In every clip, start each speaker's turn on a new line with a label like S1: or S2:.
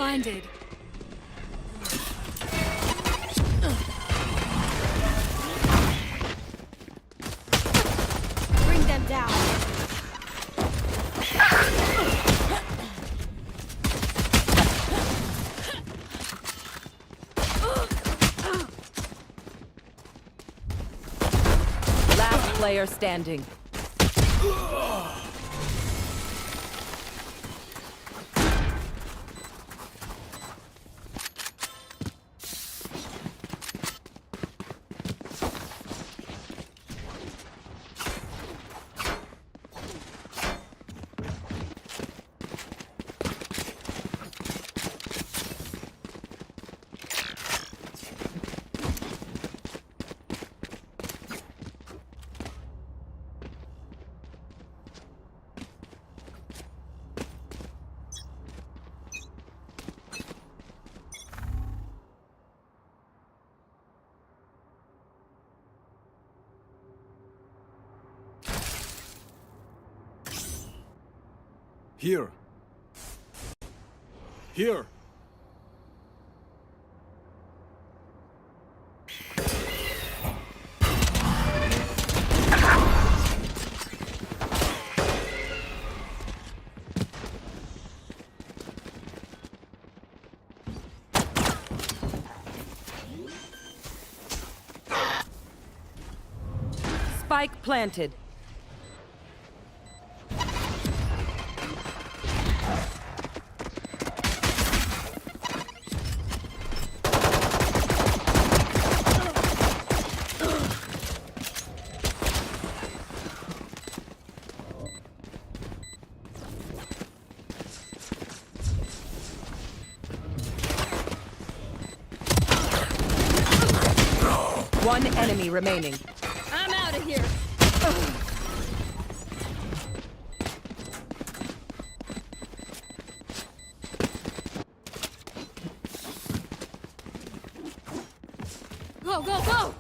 S1: blinded. Bring them down.
S2: Last player standing.
S3: Here. Here.
S2: Spike planted. One enemy remaining.
S1: I'm out of here. Go, go, go!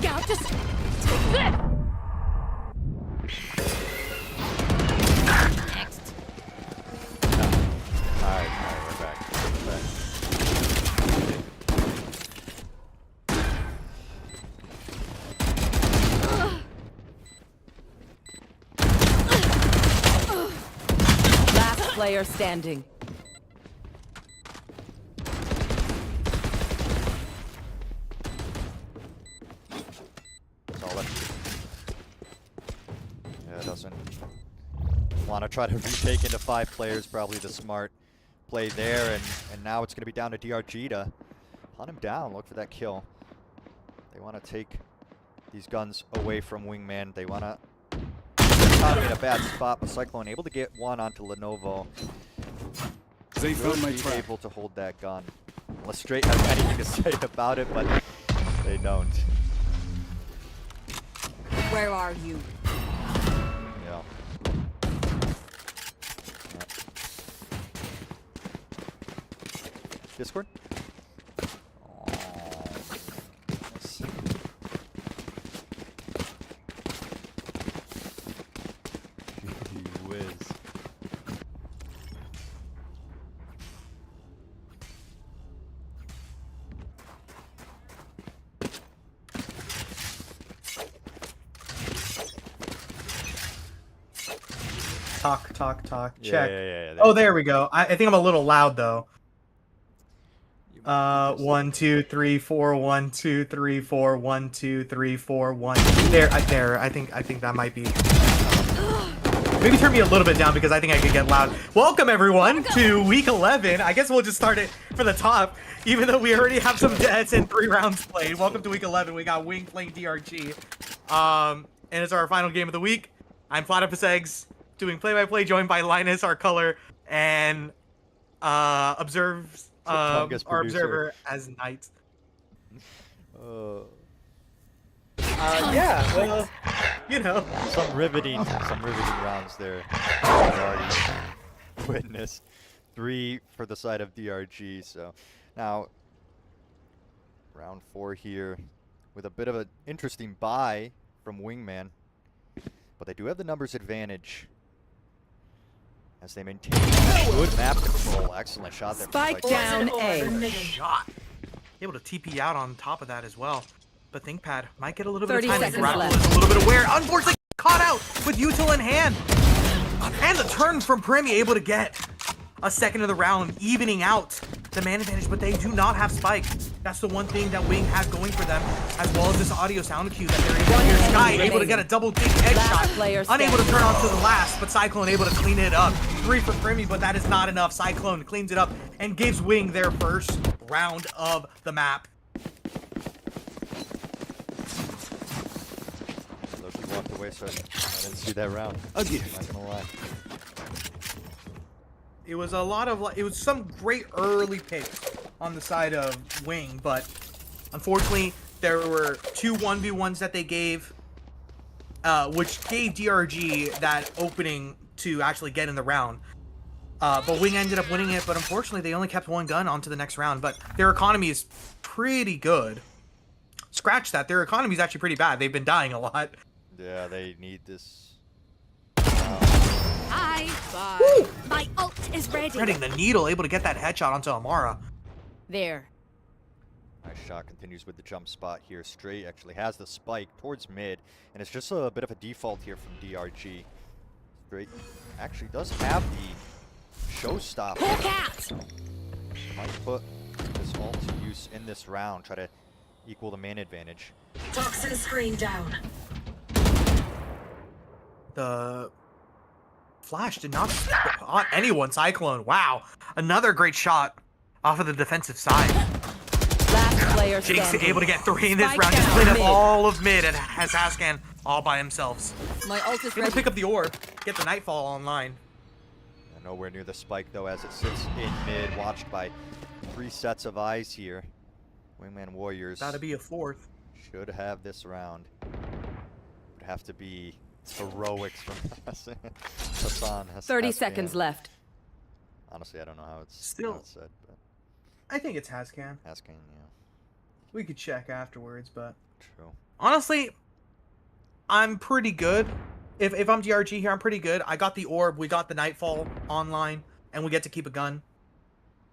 S1: Scout, just take this! Next.
S4: Alright, we're back.
S2: Last player standing.
S4: Doesn't want to try to retake into 5 players. Probably the smart play there, and now it's going to be down to DRG to hunt him down, look for that kill. They want to take these guns away from Wingman. They want to caught him in a bad spot, but Cyclone able to get one onto Lenovo.
S3: They found my
S4: He's
S3: trap.
S4: able to hold that gun. Unless Straight has anything to say about it, but they don't.
S2: Where are you?
S4: Yeah. Discord? Oh, nice. You whiz.
S5: Talk.
S4: Yeah,
S5: Check.
S4: yeah.
S5: Oh, there we go. I think I'm a little loud though.
S4: You might be
S5: 1, 2, 3, 4. 1, 2, 3, 4. 1, 2, 3, 4. 1. There. I think that might be. Maybe turn me a little bit down because I think I could get loud. Welcome everyone to week 11. I guess we'll just start it from the top, even though we already have some deaths and 3 rounds played. Welcome to week 11. We got Wing playing DRG, and it's our final game of the week. I'm Plat doing play-by-play, joined by Linus, our color, and our observer as Knight. Yeah, well, you know.
S4: Some riveting rounds there. I've already witnessed 3 for the side of DRG. So now round 4 here with a bit of an interesting buy from Wingman, but they do have the numbers advantage as they maintain good map control. Excellent shot there.
S2: Spike down A.
S5: Shot. Able to TP out on top of that as well. But ThinkPad might get a little bit
S2: 30
S5: of time.
S2: seconds
S5: Grapple
S2: left.
S5: is a little bit aware. Unfortunately, caught out with util in hand. And the turn from Primi, able to get a second of the round, evening out the man advantage. But they do not have Spike. That's the one thing that Wing has going for them, as well as this audio sound cue that they're able to hear. Sky able to get a double big headshot. Unable to turn on to the last, but Cyclone able to clean it up. 3 for Primi, but that is not enough. Cyclone cleans it up and gives Wing their first round of the map.
S4: Walked away, so I didn't see that round.
S3: Again.
S4: I'm not gonna lie.
S5: It was a lot of, it was some great early picks on the side of Wing, but unfortunately there were 2 1v1s that they gave, which gave DRG that opening to actually get in the round. But Wing ended up winning it, but unfortunately they only kept 1 gun onto the next round. But their economy is pretty good. Scratch that, their economy is actually pretty bad. They've been dying a lot.
S4: Yeah, they need this.
S1: Hi. Bye. My ult is ready.
S5: Threading the needle, able to get that headshot onto Amara.
S1: There.
S4: Nice shot, continues with the jump spot here. Straight actually has the spike towards mid, and it's just a bit of a default here from DRG. Straight actually does have the showstopper.
S1: Hawk out.
S4: Might put this ult to use in this round, try to equal the man advantage.
S6: Toxin screen down.
S5: The flash did not on anyone. Cyclone. Wow. Another great shot off of the defensive side.
S2: Last player
S5: Jake's
S2: standing.
S5: able to get 3 in this
S2: Spike
S5: round. Just
S2: down
S5: clean up
S2: mid.
S5: all of mid and has Hascan all by himself.
S1: My ult is
S5: Able to
S1: ready.
S5: pick up the orb. Get the Nightfall online.
S4: Nowhere near the spike though, as it sits in mid, watched by 3 sets of eyes here. Wingman Warriors
S5: That'll be a 4th.
S4: should have this round. Would have to be heroics from Hassan.
S2: 30 seconds left.
S4: Honestly, I don't know how it's
S5: Still-
S4: how it's said, but
S5: I think it's Hascan.
S4: asking, yeah,
S5: We could check afterwards, but
S4: true.
S5: honestly, I'm pretty good. If I'm DRG here, I'm pretty good. I got the orb, we got the Nightfall online, and we get to keep a gun.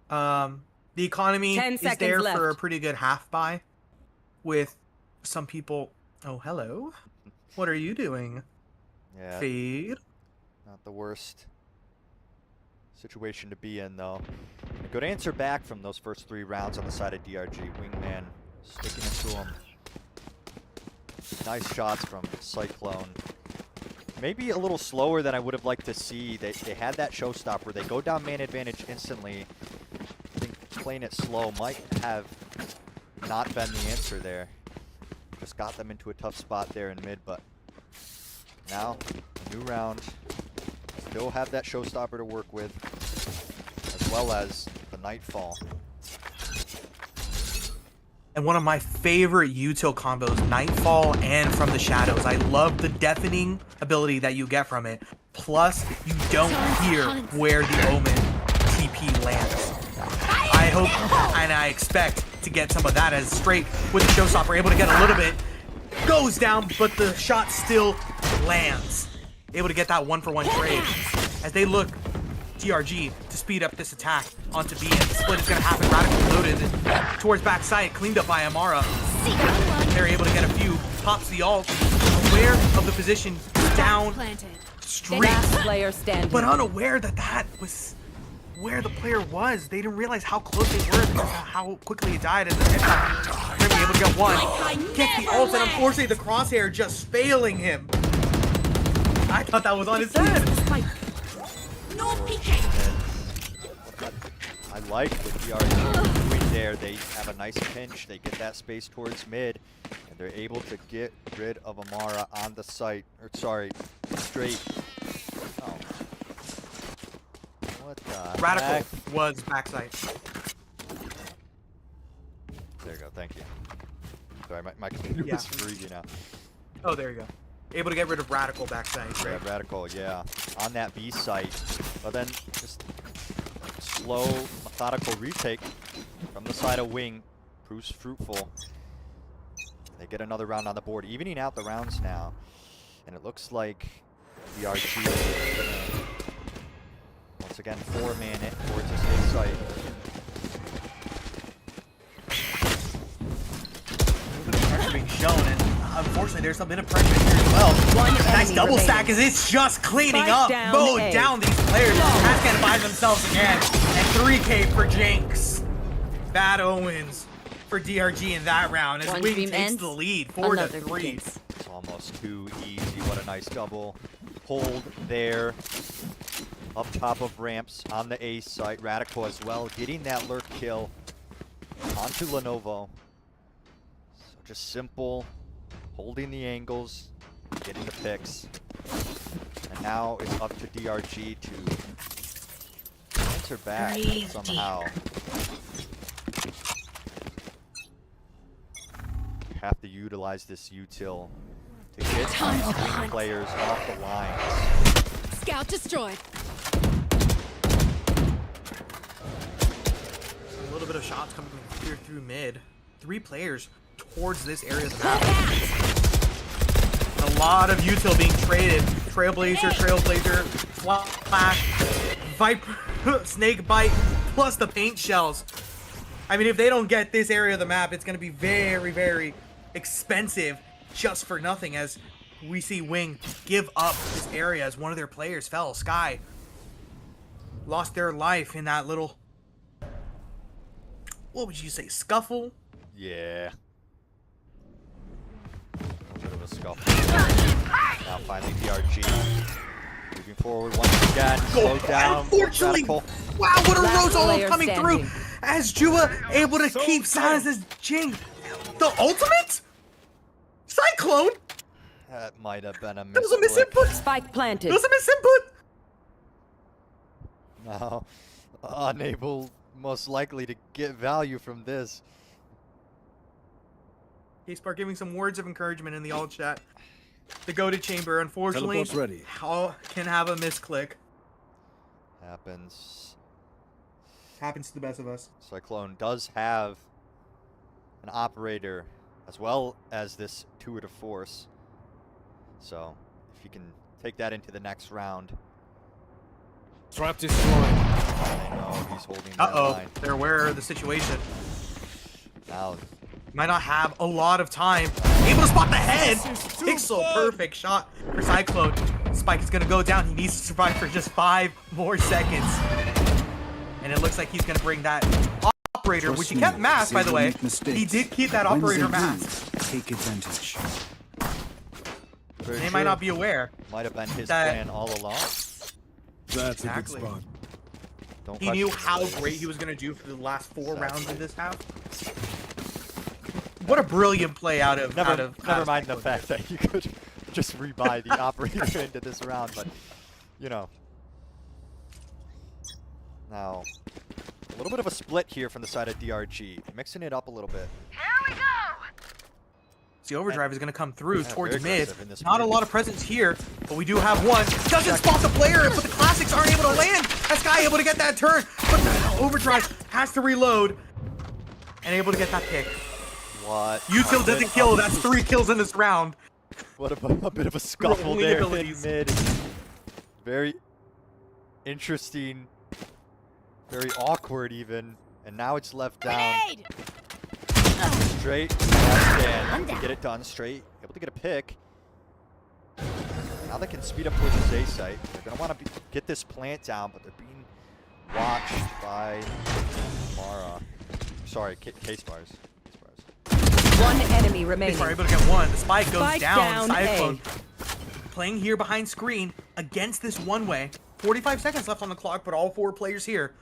S5: The economy
S2: 10
S5: is
S2: seconds
S5: there
S2: left.
S5: for a pretty good half buy, with some people. Oh, hello. What are you doing?
S4: Yeah,
S5: Feed.
S4: not the worst situation to be in though. A good answer back from those first 3 rounds on the side of DRG. Wingman sticking it to him. Nice shots from Cyclone. Maybe a little slower than I would have liked to see. They had that showstopper. They go down man advantage instantly. I think playing it slow might have not been the answer there. Just got them into a tough spot there in mid, but now a new round. Still have that showstopper to work with, as well as the Nightfall.
S5: And one of my favorite util combos, Nightfall and From the Shadows. I love the deafening ability that you get from it. Plus, you don't hear where the Omen TP lands. I hope and I expect to get some of that as Straight with the showstopper, able to get a little bit. Goes down, but the shot still lands. Able to get that 1-for-1 trade. As they look, DRG, to speed up this attack onto B. And the split is going to happen. Radical loaded towards backside, cleaned up by Amara. They're able to get a few, pops the ult. Aware of the position down
S1: Planted.
S5: streak,
S2: Last player standing.
S5: but unaware that that was where the player was. They didn't realize how close they were because of how quickly he died as the impact. They were able to get one. Get the ult, and unfortunately the crosshair just failing him. I thought that was on his head.
S1: No peeking.
S4: I like what DRG doing there. They have a nice pinch. They get that space towards mid, and they're able to get rid of Amara on the site. Or sorry, straight. Oh. What the
S5: Radical
S4: heck?
S5: was backside.
S4: There you go. Thank you. Sorry, my computer
S5: Yeah.
S4: was freezing out.
S5: Oh, there you go. Able to get rid of Radical backside.
S4: Yeah,
S5: Right?
S4: Radical, yeah. On that B site. But then just slow, methodical retake from the side of Wing proves fruitful. They get another round on the board, evening out the rounds now. And it looks like the RG is gonna once again 4-man it towards this A site.
S5: Pressure being shown, and unfortunately there's a bit of pressure here as well. Nice
S2: enemy
S5: double
S2: remaining.
S5: stack as it's just cleaning
S2: Spike
S5: up,
S2: down
S5: mowed
S2: A.
S5: down these players. That's gonna buy themselves again. And 3K for Jinx. Bad omens for DRG in that round as
S1: One
S5: Wing
S1: dream
S5: takes
S1: ends,
S5: the lead, 4 to
S1: another
S5: 3.
S1: begins.
S4: It's almost too easy. What a nice double hold there. Up top of ramps on the A site. Radical as well, getting that lurk kill onto Lenovo. So just simple, holding the angles, getting the picks. And now it's up to DRG to answer back
S6: Breathe
S4: somehow. Have to utilize this util to get swing players off the lines.
S1: Scout destroyed.
S5: A little bit of shots coming here through mid. 3 players towards this area of the map. A lot of util being traded. Trailblazer, Flash, Viper, Snake Bite, plus the paint shells. I mean, if they don't get this area of the map, it's going to be very, very expensive just for nothing, as we see Wing give up this area as one of their players fell. Sky lost their life in that little, what would you say, scuffle?
S4: Yeah. A bit of a scuffle. Now finally DRG moving forward once again. Slow down.
S5: Unfortunately,
S4: Radical.
S5: wow, what a
S2: Last
S5: Rosa
S2: player
S5: coming
S2: standing.
S5: through as Jua able to keep silence as Jing. The ultimate? Cyclone?
S4: That might have been a
S5: That was a
S4: misclick.
S5: misinput.
S2: Spike planted.
S5: That was a misinput.
S4: Now, unable, most likely, to get value from this.
S5: K-Spark giving some words of encouragement in the alt chat. The go-to chamber, unfortunately,
S3: Teleport's ready.
S5: can have a misclick.
S4: Happens.
S5: Happens to the best of us.
S4: Cyclone does have an operator as well as this two to force. So if you can take that into the next round.
S3: Trap destroyed.
S4: I know he's holding that
S5: Uh-oh,
S4: line.
S5: they're aware of the situation.
S4: Now
S5: Might not have a lot of time. Able to spot the head. Pixel, perfect shot for Cyclone. Spike is gonna go down. He needs to survive for just 5 more seconds. And it looks like he's gonna bring that operator, which he kept masked, by the way. He did keep that operator masked.
S3: Take advantage.
S4: very
S5: They
S4: true.
S5: might not be aware.
S4: Might have been his
S5: that-
S4: plan all along.
S3: That's
S5: Exactly.
S3: a good spot.
S4: Don't
S5: He knew
S4: question
S5: how
S4: his
S5: great he was gonna do for the last 4
S4: Exactly.
S5: rounds of this half. What a brilliant play out of
S4: Never mind the
S5: Cyclone.
S4: fact that you could just rebuy the operator into this round, but you know. Now, a little bit of a split here from the side of DRG, mixing it up a little bit.
S5: The overdrive is going to come through
S4: Yeah,
S5: towards
S4: very
S5: mid.
S4: aggressive in this
S5: Not a
S4: mid.
S5: lot of presence here, but we do have one. Doesn't spot the player, but the classics aren't able to land. That guy able to get that turn, but the overdrive has to reload and able to get that pick.
S4: What?
S5: Util doesn't kill. That's 3 kills in this round.
S4: What a bit of a scuffle
S5: Rolling
S4: there in
S5: abilities.
S4: mid. Very interesting, very awkward even, and now it's left down.
S1: Grenade!
S4: Straight, last stand, to get it done straight, able to get a pick. Now they can speed up towards this A site. They're going to want to get this plant down, but they're being watched by Mara. Sorry, K-Stars.
S2: One enemy remaining.
S5: He's able to get one. The spike goes
S2: Spike
S5: down.
S2: down
S5: Cyclone playing here behind screen against this one-way. 45 seconds left on the clock, but all 4 players here.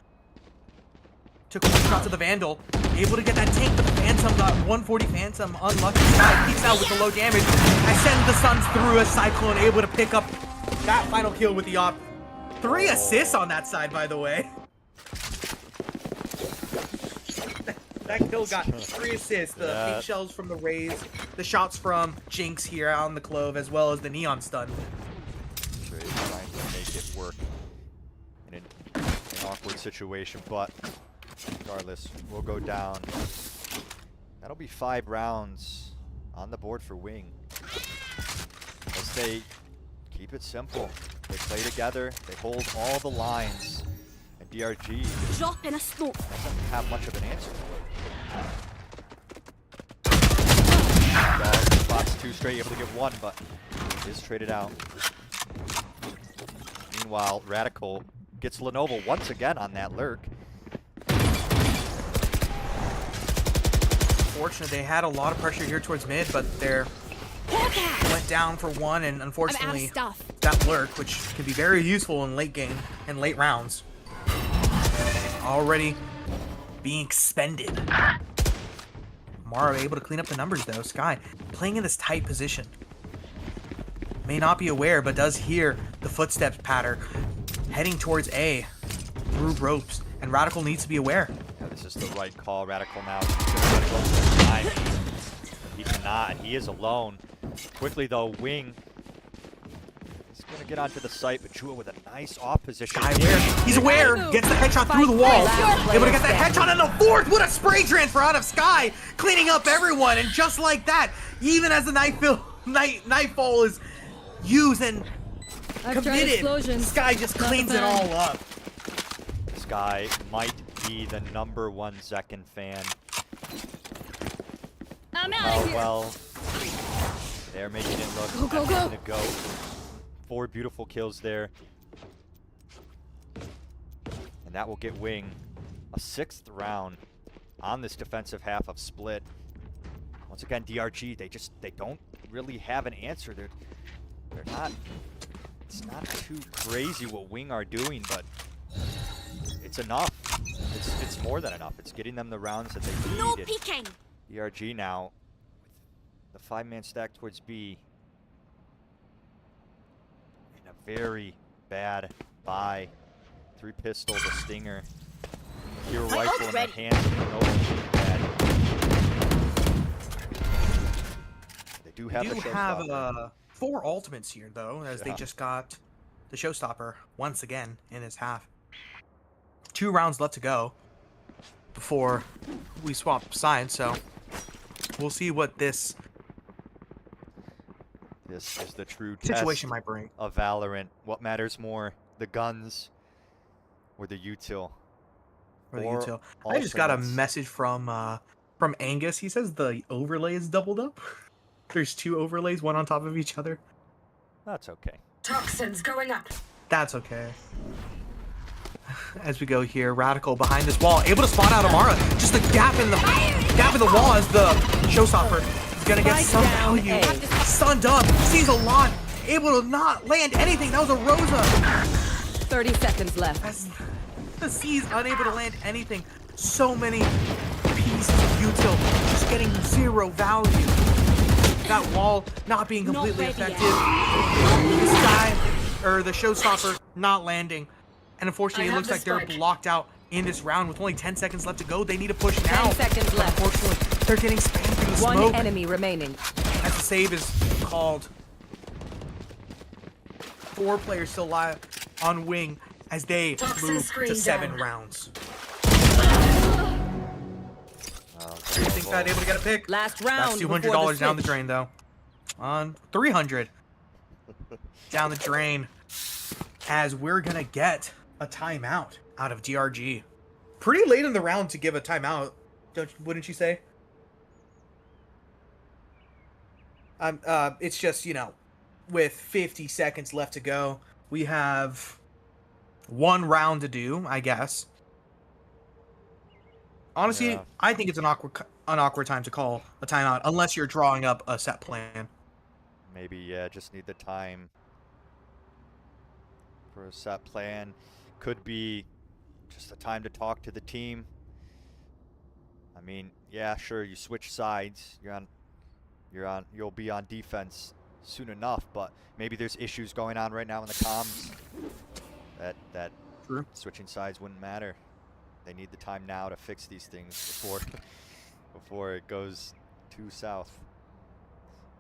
S5: Took a shot to the Vandal. Able to get that tank, but the Phantom got 140 Phantom. Unlucky. Sky peeks out with the low damage. I send the Suns through a Cyclone, able to pick up that final kill with the op. 3 assists on that side, by the way. That kill got 3 assists. The pink shells from the Rays, the shots from Jinx here on the Clove, as well as the Neon stun.
S4: Trey trying to make it work in an awkward situation, but regardless, we'll go down. That'll be 5 rounds on the board for Wing. As they keep it simple. They play together, they hold all the lines, and DRG
S1: Drop in a smoke.
S4: doesn't have much of an answer for it. Plat's 2 straight, able to get 1, but he is traded out. Meanwhile, Radical gets Lenovo once again on that lurk.
S5: Fortunate, they had a lot of pressure here towards mid, but they're went down for 1, and unfortunately
S1: stuff.
S5: that lurk, which can be very useful in late game and late rounds, already being expended. Mara able to clean up the numbers though. Sky playing in this tight position. May not be aware, but does hear the footsteps patter heading towards A through ropes, and Radical needs to be aware.
S4: Yeah, this is the right call. Radical now. He's gonna go for time. He cannot. He is alone. Quickly though, Wing is gonna get onto the site, but Chua with a nice off position.
S5: Sky aware. He's aware. Gets the headshot through the wall. Able to get that headshot in the 4th. What a spray transfer out of Sky, cleaning up everyone, and just like that, even as the nightfall is used and committed, Sky just cleans it all up.
S4: Sky might be the #1 Zekken fan.
S1: I'm out
S4: Oh
S1: of here.
S4: well, they're making it look
S1: Go, go, go.
S4: to go. 4 beautiful kills there, and that will get Wing a 6th round on this defensive half of Split. Once again, DRG, they don't really have an answer. They're not. It's not too crazy what Wing are doing, but it's enough. It's more than enough. It's getting them the rounds that they need.
S1: No
S4: And
S1: peeking.
S4: DRG now with the 5-man stack towards B in a very bad buy. 3 pistols, a stinger, hero rifle in their hands. They do have
S5: They
S4: the
S5: do
S4: showstopper.
S5: have 4 ultimates here though, as they
S4: Yeah.
S5: just got the showstopper once again in this half. 2 rounds left to go before we swap sides, so we'll see what this
S4: This is the true
S5: situation
S4: test
S5: might bring.
S4: of Valorant. What matters more, the guns or the util?
S5: For the
S4: Or
S5: util. I just got a
S4: ultimates.
S5: message from Angus. He says the overlay is doubled up. There's 2 overlays, one on top of each other.
S4: That's okay.
S6: Toxins going up.
S5: That's okay. As we go here, Radical behind this wall, able to spot out Amara. Just a gap in the wall as the showstopper is gonna get some
S2: Spike down
S5: value.
S2: A.
S5: Stunned up, sees a lot, able to not land anything. That was a Rosa.
S2: 30 seconds left.
S5: As the C's unable to land anything. So many pieces of util just getting 0 value. That wall not being completely
S1: ready yet.
S5: effective. The Sky, or the showstopper, not landing. And unfortunately,
S6: I
S5: it
S6: have
S5: looks
S6: the
S5: like they're
S6: spike.
S5: blocked out in this round with only 10 seconds left to go. They need to push now.
S2: 10 seconds left.
S5: Unfortunately, they're getting spammed through the
S2: One
S5: smoke
S2: enemy remaining.
S5: as the save is called. 4 players still alive on Wing as they
S6: Toxin
S5: move
S6: screen
S5: to 7
S6: down.
S5: rounds.
S4: Oh,
S5: Do you think that able to get a pick?
S2: Last round.
S5: That's
S2: before
S5: $200 down the
S2: switch.
S5: drain, though. On 300 down the drain, as we're gonna get a timeout out of DRG. Pretty late in the round to give a timeout, wouldn't you say? It's just, with 50 seconds left to go. We have one round to do, I guess. Honestly,
S4: Yeah.
S5: I think it's an awkward time to call a timeout unless you're drawing up a set plan.
S4: Maybe, yeah, just need the time for a set plan. Could be just the time to talk to the team. I mean, yeah, sure, you switch sides. You'll be on defense soon enough, but maybe there's issues going on right now in the comms that
S5: True.
S4: switching sides wouldn't matter. They need the time now to fix these things before it goes too south.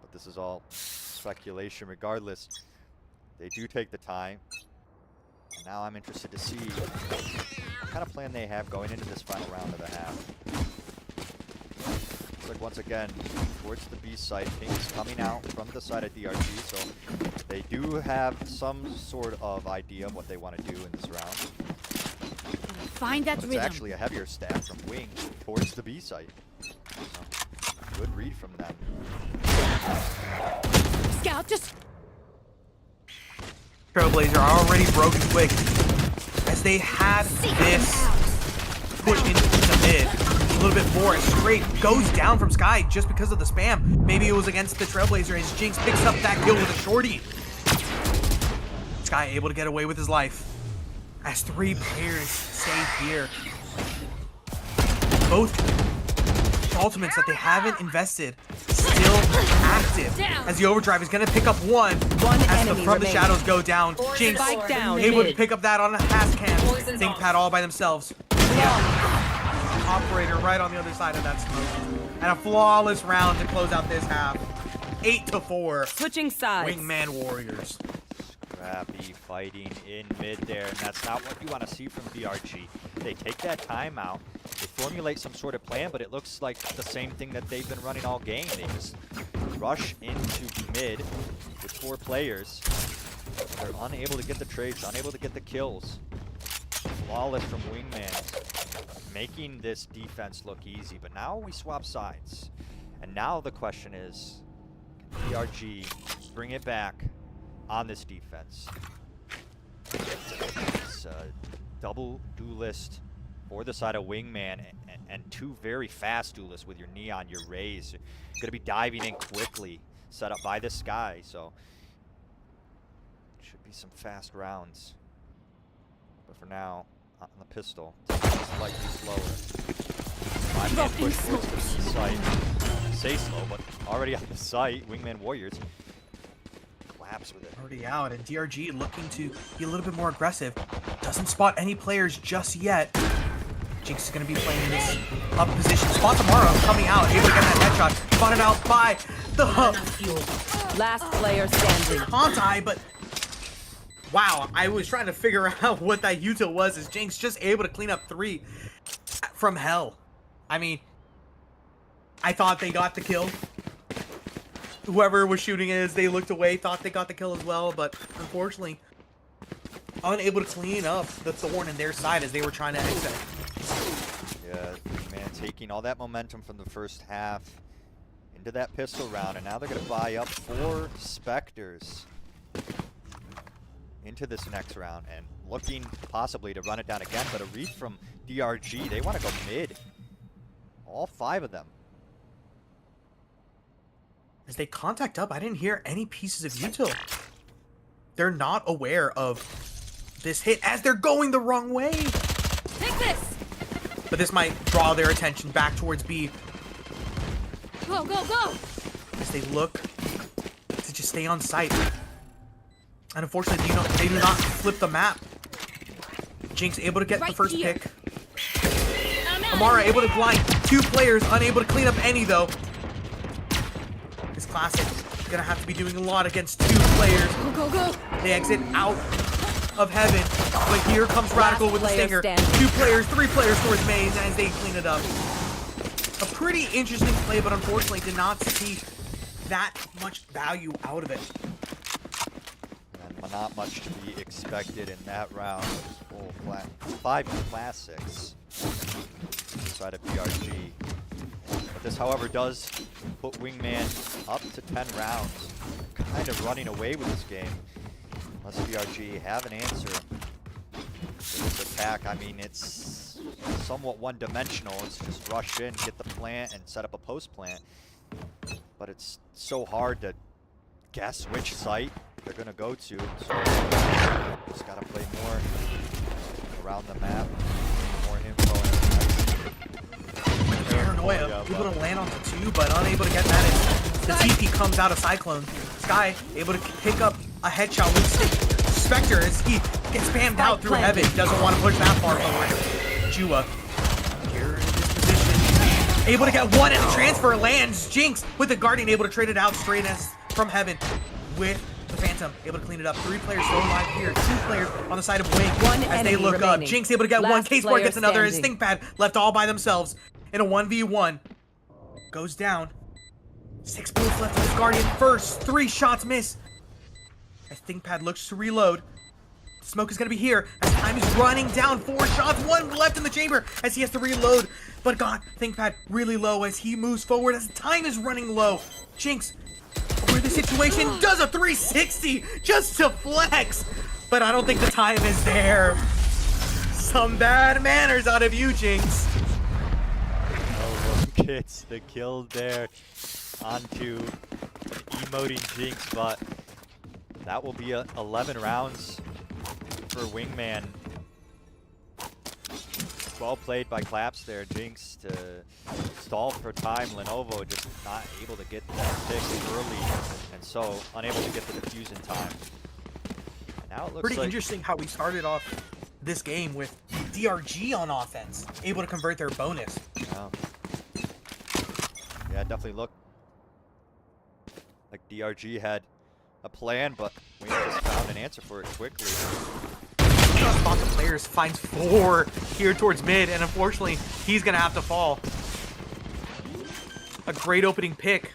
S4: But this is all speculation regardless. They do take the time. And now I'm interested to see what kind of plan they have going into this final round of the half. Looks like once again, towards the B site, Pink is coming out from the side of DRG, so they do have some sort of idea of what they want to do in this round.
S1: Find that
S4: But it's
S1: rhythm.
S4: actually a heavier staff from Wing towards the B site. So, good read from them.
S1: Scout, just
S5: Trailblazer already broken quick as they had
S1: seek them
S5: this
S1: out.
S5: push into the mid a little bit more, and straight goes down from Sky just because of the spam. Maybe it was against the Trailblazer as Jinx picks up that kill with a shorty. Sky able to get away with his life as 3 players stay here. Both ultimates that they haven't invested still active as the overdrive is going to pick up one
S2: One
S5: as the
S2: enemy
S5: from the
S2: remaining.
S5: shadows go down. Jinx
S2: Spike down
S5: able to
S2: mid.
S5: pick up that on a pass cam.
S6: Poison's
S5: Think
S6: off.
S5: Pat all by themselves. Yeah. Operator right on the other side of that smoke. And a flawless round to close out this half. 8-4.
S2: Switching sides.
S5: Wingman Warriors.
S4: Scrappy fighting in mid there, and that's not what you want to see from DRG. They take that time out, they formulate some sort of plan, but it looks like the same thing that they've been running all game. They just rush into mid with 4 players. They're unable to get the trades, unable to get the kills. Flawless from Wingman, making this defense look easy, but now we swap sides. And now the question is, can DRG bring it back on this defense? It's a double duelist for the side of Wingman, and 2 very fast duelists with your Neon, your Raze. You're going to be diving in quickly, set up by the Sky, so should be some fast rounds. But for now, on the pistol, slightly slower. 5-man push towards the B site. Say slow, but already on the site. Wingman Warriors collapse with it.
S5: Already out, and DRG looking to be a little bit more aggressive. Doesn't spot any players just yet. Jinx is going to be playing this up position. Spot tomorrow coming out, able to get that headshot. Spotted out by the
S6: Enough fuel.
S2: Last player standing.
S5: Hontai, but wow, I was trying to figure out what that util was. Is Jinx just able to clean up 3 from hell? I mean, I thought they got the kill. Whoever was shooting as they looked away thought they got the kill as well, but unfortunately unable to clean up the thorn in their side as they were trying to exit.
S4: Yeah, man, taking all that momentum from the first half into that pistol round, and now they're going to buy up 4 Spectres into this next round, and looking possibly to run it down again, but a read from DRG. They want to go mid. All 5 of them.
S5: As they contact up, I didn't hear any pieces of util. They're not aware of this hit as they're going the wrong way.
S1: Take this.
S5: But this might draw their attention back towards B
S1: Go, go, go.
S5: as they look to just stay on site. And unfortunately, they do not flip the map. Jinx able to get the
S1: Right
S5: first
S1: here.
S5: pick.
S1: I'm out.
S5: Amara able to blind 2 players, unable to clean up any though. This classic gonna have to be doing a lot against 2 players.
S1: Go, go, go.
S5: They exit out of heaven, but here comes Radical with the
S2: player
S5: stinger.
S2: standing.
S5: 2 players, 3 players towards Maze as they clean it up. A pretty interesting play, but unfortunately did not see that much value out of it.
S4: And not much to be expected in that round. Full 5 classics inside of DRG. But this, however, does put Wingman up to 10 rounds. Kind of running away with this game. Unless DRG have an answer for this attack. I mean, it's somewhat one-dimensional. It's just rush in, get the plant, and set up a post plant. But it's so hard to guess which site they're gonna go to. So just gotta play more around the map, more info. And
S5: Paranoia, able to land onto 2, but unable to get that in. The TP comes out of Cyclone. Sky able to pick up a headshot with Spectre as he gets spammed out through Heaven. Doesn't want to push that far forward. Jua here in this position, able to get one and transfer lands. Jinx with the Guardian able to trade it out straight as from Heaven with the Phantom able to clean it up. 3 players still alive here. 2 players on the side of Wing as they look up. Jinx able to get one. K-Sport gets another. And ThinkPad left all by themselves in a 1v1. Goes down. 6 bullets left of his Guardian. First 3 shots miss. As ThinkPad looks to reload. Smoke is going to be here as time is running down. 4 shots, 1 left in the chamber as he has to reload. But God, ThinkPad really low as he moves forward as time is running low. Jinx, where the situation does a 360 just to flex. But I don't think the time is there. Some bad manners out of you, Jinx.
S4: Oh, look, gets the kill there onto emoting Jinx, but that will be 11 rounds for Wingman. Well played by Claps there. Jinx to stall for time. Lenovo just not able to get that pick early, and so unable to get the defuse in time. And now it looks
S5: pretty interesting how we started off this game with DRG on offense, able to convert their bonus.
S4: Yeah, it definitely looked like DRG had a plan, but we just found an answer for it quickly.
S5: Spot the players, finds 4 here towards mid, and unfortunately, he's gonna have to fall. A great opening pick,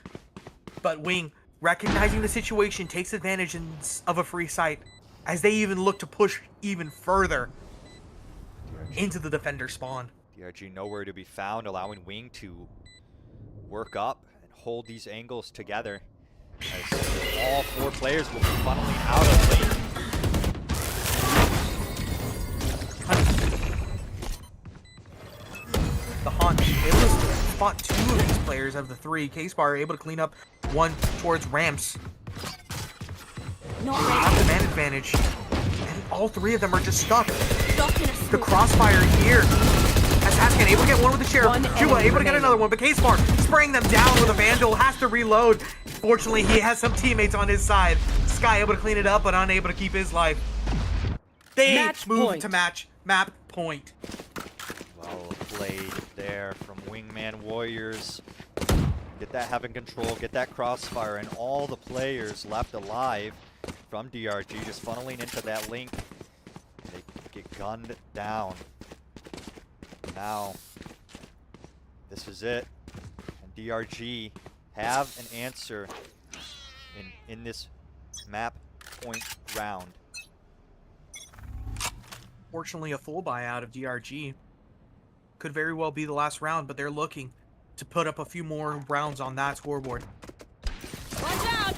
S5: but Wing, recognizing the situation, takes advantage of a free site as they even look to push even further into the defender spawn.
S4: DRG nowhere to be found, allowing Wing to work up and hold these angles together, as all 4 players will be funneling out of lane.
S5: The Haunt able to spot 2 of these players of the 3. K-Spar able to clean up 1 towards ramps.
S1: Not
S5: Have the
S1: ready.
S5: man advantage, and all 3 of them are just stuck.
S1: Stuck in a
S5: The
S1: smoke.
S5: crossfire here. As Haskan able to get one with the Sheriff.
S2: One
S5: Jua
S2: enemy
S5: able to get
S2: remaining.
S5: another one, but K-Spar spraying them down with a Vandal. Has to reload. Fortunately, he has some teammates on his side. Sky able to clean it up, but unable to keep his life. They
S2: Match
S5: move
S2: point.
S5: to map point.
S4: Well played there from Wingman Warriors. Get that Heaven control, get that crossfire, and all the players left alive from DRG just funneling into that link. They get gunned down. Now, this is it. And DRG have an answer in this map point round.
S5: Fortunately, a full buyout of DRG. Could very well be the last round, but they're looking to put up a few more rounds on that scoreboard.
S1: Watch out!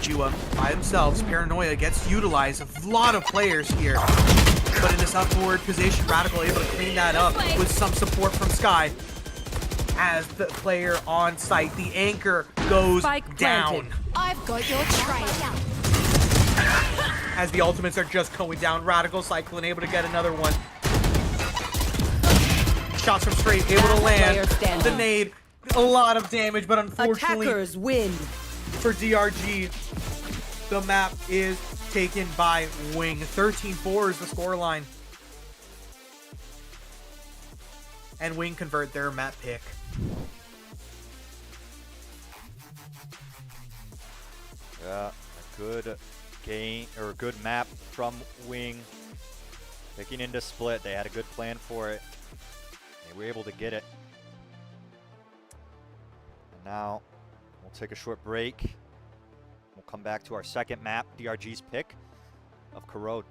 S5: Jua by themselves. Paranoia gets utilized. A lot of players here. But in this up forward position, Radical able to clean that up with some support from Sky. As the player on site, the anchor goes
S2: Spike
S5: down.
S2: planted.
S1: I've got your trail.
S5: As the ultimates are just going down. Radical Cyclone able to get another one. Shots from straight, able to
S2: Last
S5: land.
S2: player standing.
S5: The nade, a lot of damage, but unfortunately
S2: Attackers win.
S5: for DRG, the map is taken by Wing. 13-4 is the scoreline. And Wing convert their map pick.
S4: Yeah, a good game or a good map from Wing. Picking into split, they had a good plan for it. They were able to get it. And now we'll take a short break. We'll come back to our second map, DRG's pick of Corrode.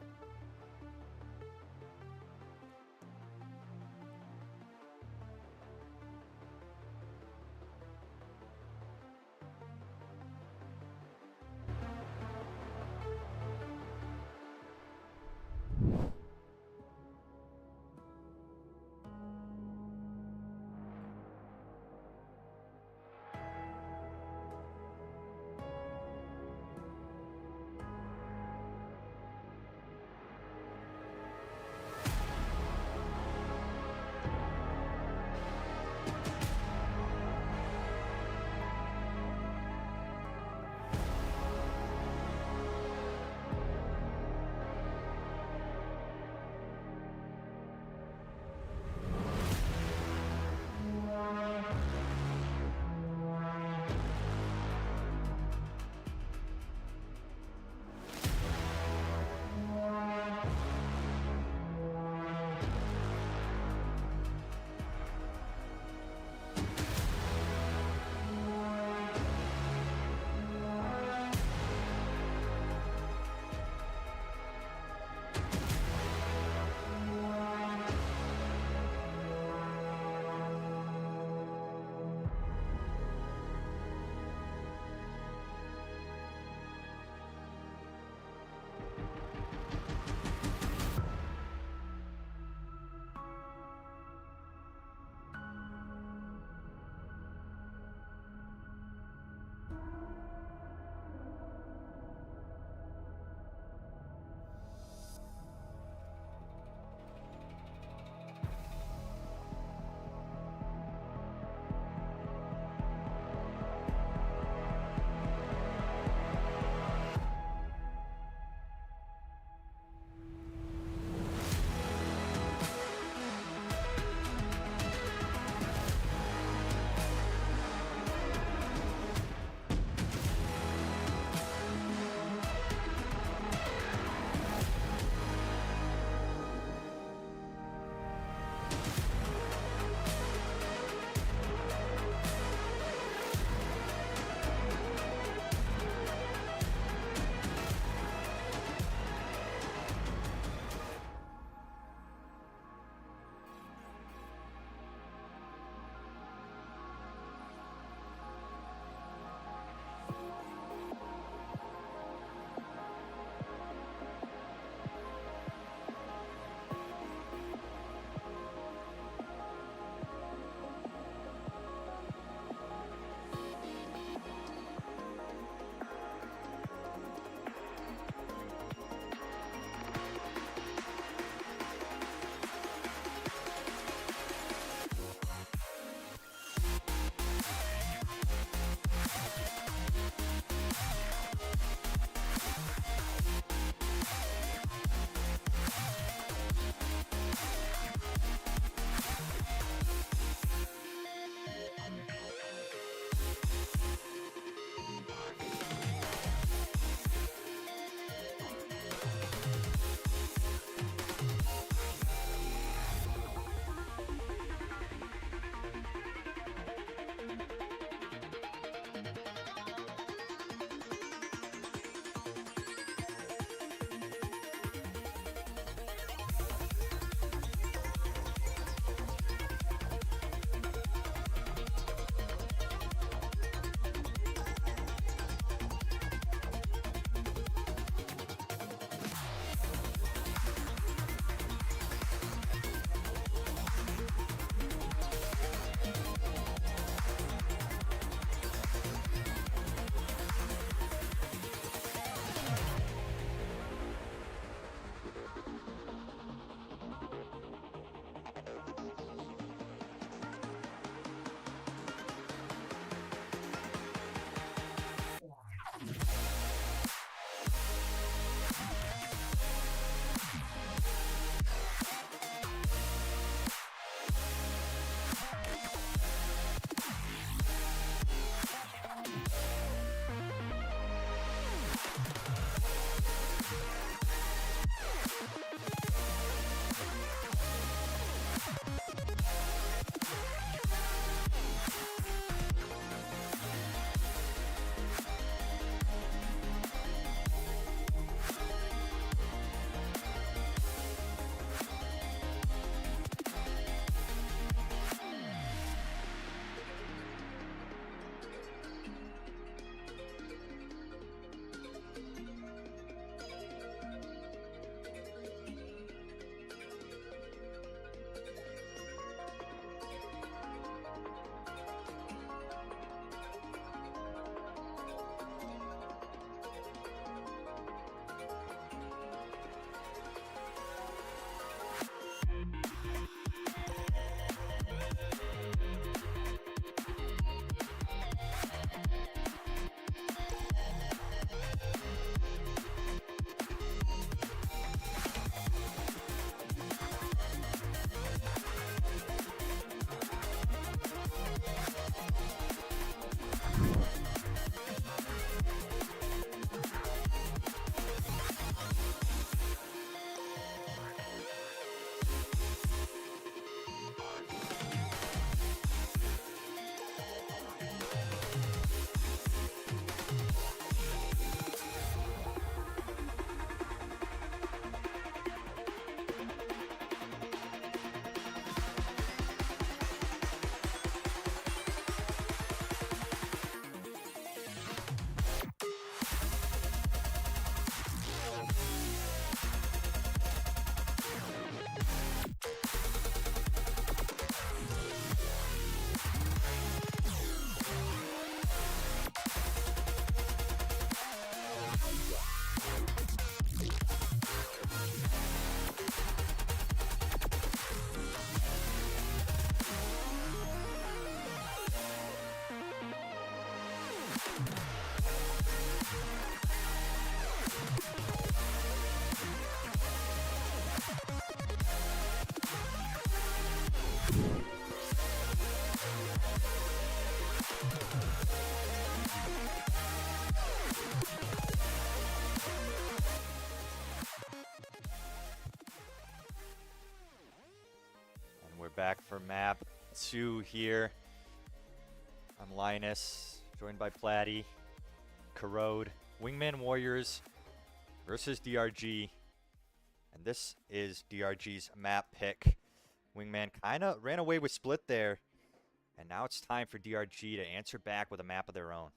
S4: back for map 2 here. I'm Linus, joined by Platty, Corrode, Wingman Warriors versus DRG. And this is DRG's map pick. Wingman kind of ran away with split there. And now it's time for DRG to answer back with a map of their own.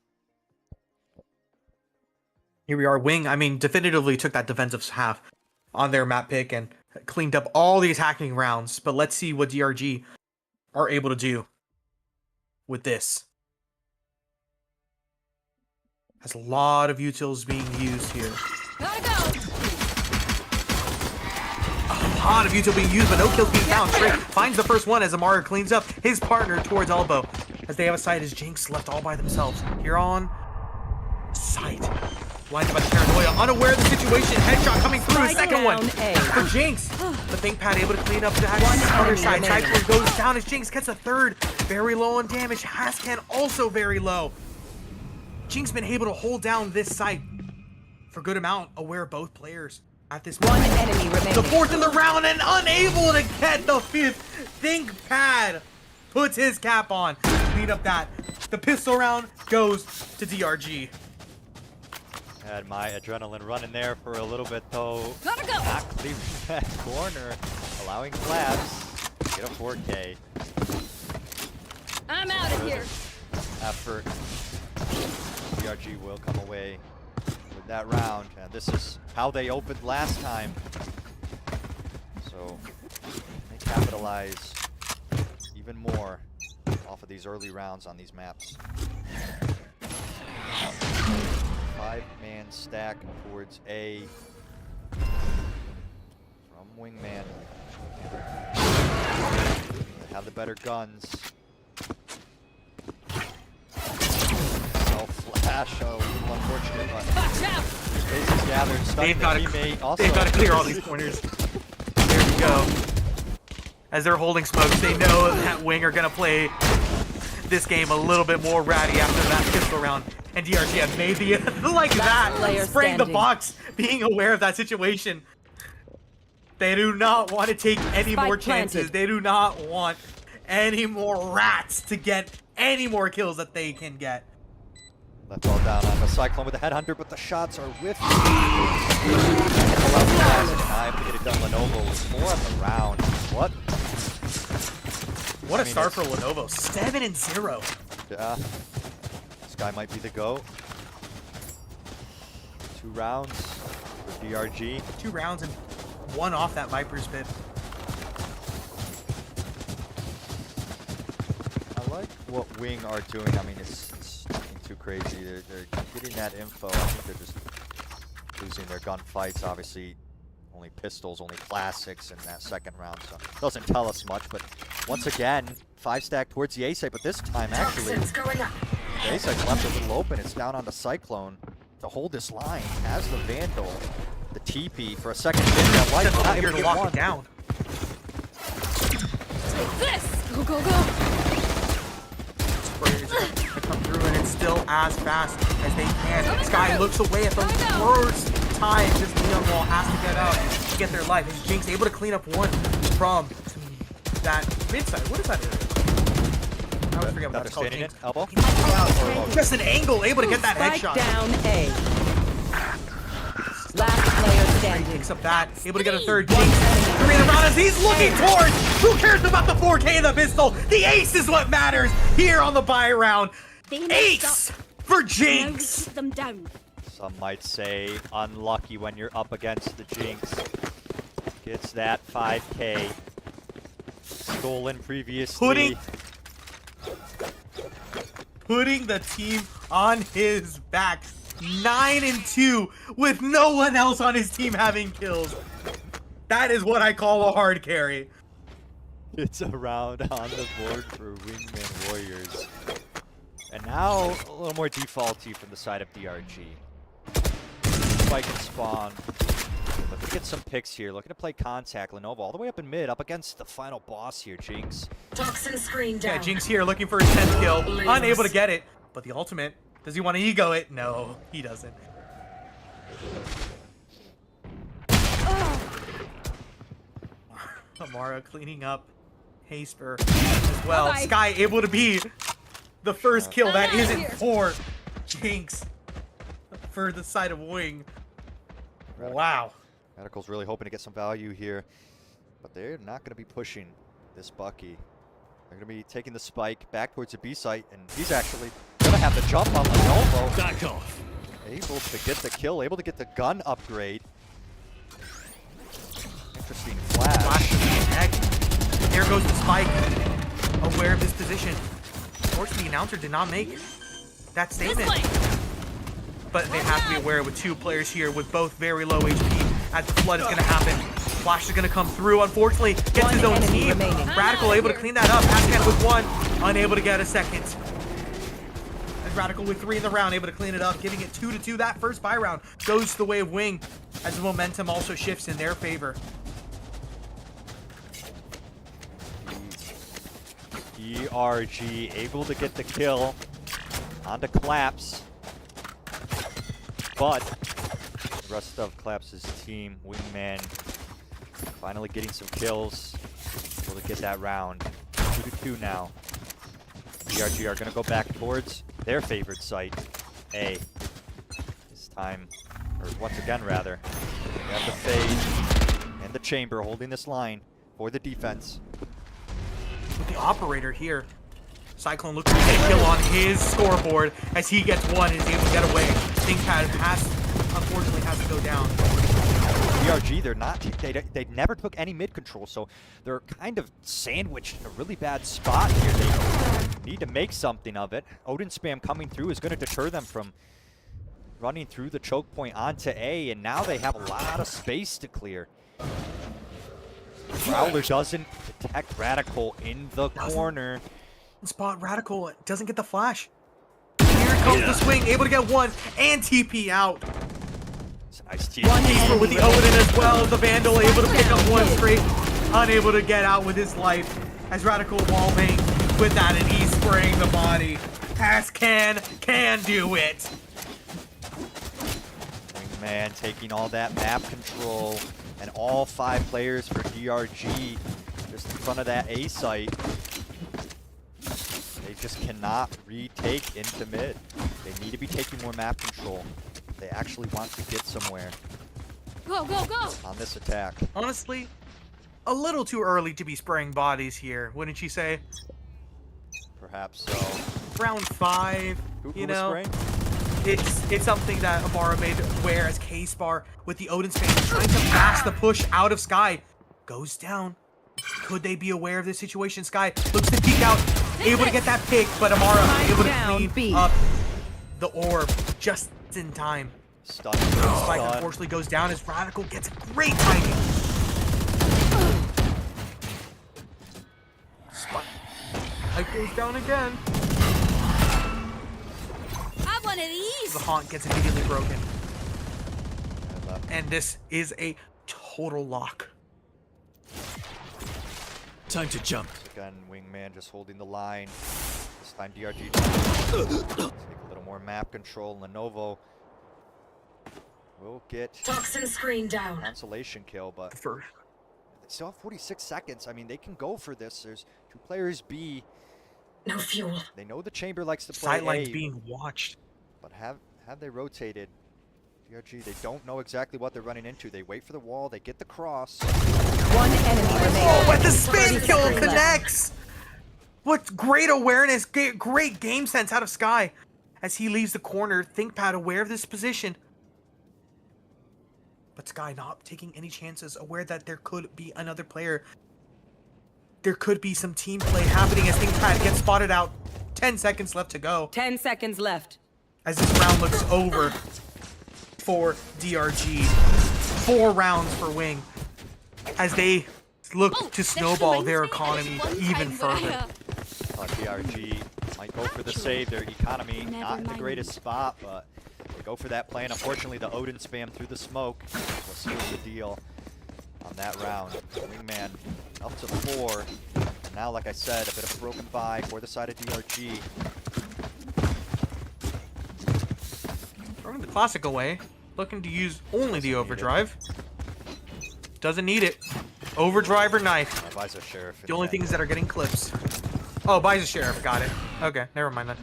S5: Here we are. Definitively took that defensive half on their map pick and cleaned up all the attacking rounds. But let's see what DRG are able to do with this. Has a lot of utils being used here.
S1: Gotta go.
S5: A lot of util being used, but no kills being found. Trick finds the first one as Amara cleans up his partner towards elbow. As they have a sight as Jinx left all by themselves. Here on sight. Blinded by the paranoia, unaware of the situation. Headshot coming through.
S2: Spike
S5: Second one
S2: down A.
S5: for Jinx. The think pad able to clean up that other
S2: enemy
S5: side.
S2: remaining.
S5: Cyclone goes down as Jinx gets a third. Very low on damage. Hascan also very low. Jinx been able to hold down this site for a good amount, aware of both players at this
S2: One
S5: moment.
S2: enemy remaining.
S5: The fourth in the round and unable to get the fifth. Think pad puts his cap on. Clean up that. The pistol round goes to DRG.
S4: Had my adrenaline running there for a little bit though.
S1: Gotta go.
S4: Not clearing that corner, allowing Flaps to get a 4K.
S1: I'm out of here.
S4: Effort. DRG will come away with that round, and this is how they opened last time. So they capitalize even more off of these early rounds on these maps. 5-man stack towards A from Wingman. They have the better guns. Self-flash, unfortunate, but
S1: Watch out.
S4: bases gathered, stunning their teammate. Also,
S5: They've got to clear all these corners. There we go. As they're holding smokes, they know that Wing are going to play this game a little bit more ratty after that pistol round. And DRG have made the like that,
S2: player
S5: spraying the
S2: standing.
S5: box, being aware of that situation. They do not want to take any
S2: Spike
S5: more chances.
S2: planted.
S5: They do not want any more rats to get any more kills that they can get.
S4: Left all down on the Cyclone with the headhunter, but the shots are with I'm to get it done. Lenovo with 4 on the round. What?
S5: What
S4: I
S5: a
S4: mean,
S5: start for
S4: it's-
S5: Lenovo. 7-0.
S4: Yeah. This guy might be the GOAT. 2 rounds for DRG.
S5: 2 rounds and 1 off that Viper's bit.
S4: I like what Wing are doing. I mean, it's nothing too crazy. They're getting that info. I think they're just losing their gunfights. Obviously, only pistols, only classics in that second round, so doesn't tell us much. But once again, 5-stack towards the A site, but this time actually,
S6: Toxins going up.
S4: the A site's left a little open. It's down on the Cyclone to hold this line. Has the Vandal, the TP for a second hit. That light
S5: Just
S4: not
S5: not
S4: able
S5: here
S4: to
S5: to
S4: get
S5: lock
S4: one.
S5: it down.
S1: Take this. Go, go, go.
S5: Sprayers to come through, and it's still as fast as they can. Sky looks away at the worst time. This neon wall has to get out to get their life. And Jinx able to clean up one from that mid side. What is that area? I always forget what
S4: That
S5: that's
S4: they're
S5: called.
S4: standing in.
S5: Jinx.
S4: Elbow.
S5: Just an angle, able to get that
S2: Spike
S5: headshot.
S2: down A. Last player standing.
S5: Picks up that, able to get a third. Jinx, 3 in the round as he's looking towards. Who cares about the 4K and the pistol? The ace is what matters here on the buy round.
S1: They messed
S5: Ace
S1: up.
S5: for
S1: Now we
S5: Jinx.
S1: keep them down.
S4: Some might say unlucky when you're up against the Jinx. Gets that 5K. Stolen previously.
S5: Putting the team on his back. 9-2 with no one else on his team having kills. That is what I call a hard carry.
S4: It's a round on the board for Wingman Warriors. And now a little more defaulty from the side of DRG. Spike and spawn. Looking to get some picks here. Looking to play contact. Lenovo all the way up in mid, up against the final boss here, Jinx.
S6: Toxin screen down.
S5: Yeah, Jinx here looking for his 10th kill. Unable to get it. But the ultimate, does he want to ego it? No, he doesn't. Amara cleaning up Casper as well.
S1: Bye-bye.
S5: Sky able to be the first kill that
S1: I'm outta
S5: isn't
S1: here.
S5: for Jinx for the side of Wing. Wow.
S4: Radical's really hoping to get some value here, but they're not going to be pushing this Bucky. They're going to be taking the spike back towards the B site, and he's actually going to have to jump on Lenovo.
S3: Back off.
S4: Able to get the kill, able to get the gun upgrade. Interesting flash.
S5: Flash to the neck. There goes the spike. Aware of his position. Unfortunately, the announcer did not make that
S1: This
S5: statement.
S1: way.
S5: But they have to be aware with two players here with both very low HP as the flood is going to happen. Flash is going to come through. Unfortunately, gets
S2: One
S5: his own
S2: enemy
S5: team.
S2: remaining.
S5: Radical able to clean that up. Hascan with one, unable to get a second. And Radical with 3 in the round, able to clean it up, giving it 2-2. That first buy round goes the way of Wing as the momentum also shifts in their favor.
S4: DRG able to get the kill onto Collapse, but the rest of Collapse's team, Wingman, finally getting some kills, able to get that round. 2-2 now. DRG are going to go back towards their favorite site, A. This time, or once again rather. We have the Fade and the Chamber holding this line for the defense.
S5: With the operator here, Cyclone looking to get a kill on his scoreboard as he gets one and is able to get away. ThinkPad unfortunately has to go down.
S4: DRG, they're not, they never took any mid control, so they're kind of sandwiched in a really bad spot here. They need to make something of it. Odin spam coming through is going to deter them from running through the choke point onto A, and now they have a lot of space to clear. Prowler doesn't detect Radical in the corner.
S5: Spot Radical doesn't get the flash. Here comes the swing, able to get one and TP out.
S4: It's a nice team.
S2: One
S5: Casper
S2: enemy
S5: with the
S2: remaining.
S5: Odin as well. The Vandal able to pick up one straight, unable to get out with his life as Radical wallbang with that, and he's spraying the body. Pass can do it.
S4: Wingman taking all that map control, and all 5 players for DRG just in front of that A site. They just cannot retake into mid. They need to be taking more map control. They actually want to get somewhere
S1: Go, go, go.
S4: on this attack.
S5: Honestly, a little too early to be spraying bodies here, wouldn't you say?
S4: Perhaps so.
S5: Round 5,
S4: Who
S5: you
S4: was
S5: know.
S4: spraying?
S5: It's something that Amara made aware as K-Spar with the Odin spam trying to mask the push out of Sky. Goes down. Could they be aware of this situation? Sky looks to peek out, able to get that pick, but Amara able to
S2: Down,
S5: clean
S2: B.
S5: up the orb just in time.
S4: Stun.
S5: Spike
S4: Stun.
S5: unfortunately goes down as Radical gets great timing. Spike goes down again.
S1: Have one of these.
S5: The haunt gets immediately broken.
S4: And left.
S5: And this is a total lock.
S3: Time to jump.
S4: Again, Wingman just holding the line. This time DRG take a little more map control. Lenovo will get
S6: Toxin screen down.
S4: consolation kill, but
S5: First.
S4: they still have 46 seconds. I mean, they can go for this. There's 2 players B.
S6: No fuel.
S4: They know the Chamber likes to play
S5: Sidelines
S4: A,
S5: being watched.
S4: but have they rotated? DRG, they don't know exactly what they're running into. They wait for the wall, they get the cross.
S2: One enemy remaining.
S5: Oh, but the spin kill
S2: 30 seconds
S5: connects! What great awareness, great game sense out of Sky. As he leaves the corner, ThinkPad aware of this position. But Sky not taking any chances, aware that there could be another player. There could be some team play happening as ThinkPad gets spotted out. 10 seconds left to go.
S2: 10 seconds left.
S5: As this round looks over for DRG. 4 rounds for Wing. As they look
S1: Oh,
S5: to
S1: that
S5: snowball
S1: reminds
S5: their
S1: me,
S5: economy
S1: there's one
S5: even
S1: time when
S5: further.
S4: DRG might go for the save. Their economy
S1: Never
S4: not in the
S1: mind.
S4: greatest spot, but they go for that play. And unfortunately, the Odin spam through the smoke will seal the deal on that round. Wingman up to 4. And now, like I said, a bit of a broken buy for the side of DRG.
S5: Throwing the classical way, looking to use only the overdrive. Doesn't need it. Overdrive or knife.
S4: Buys a sheriff.
S5: The only things that are getting clips. Oh, buys a sheriff. Got it. Okay, never mind then.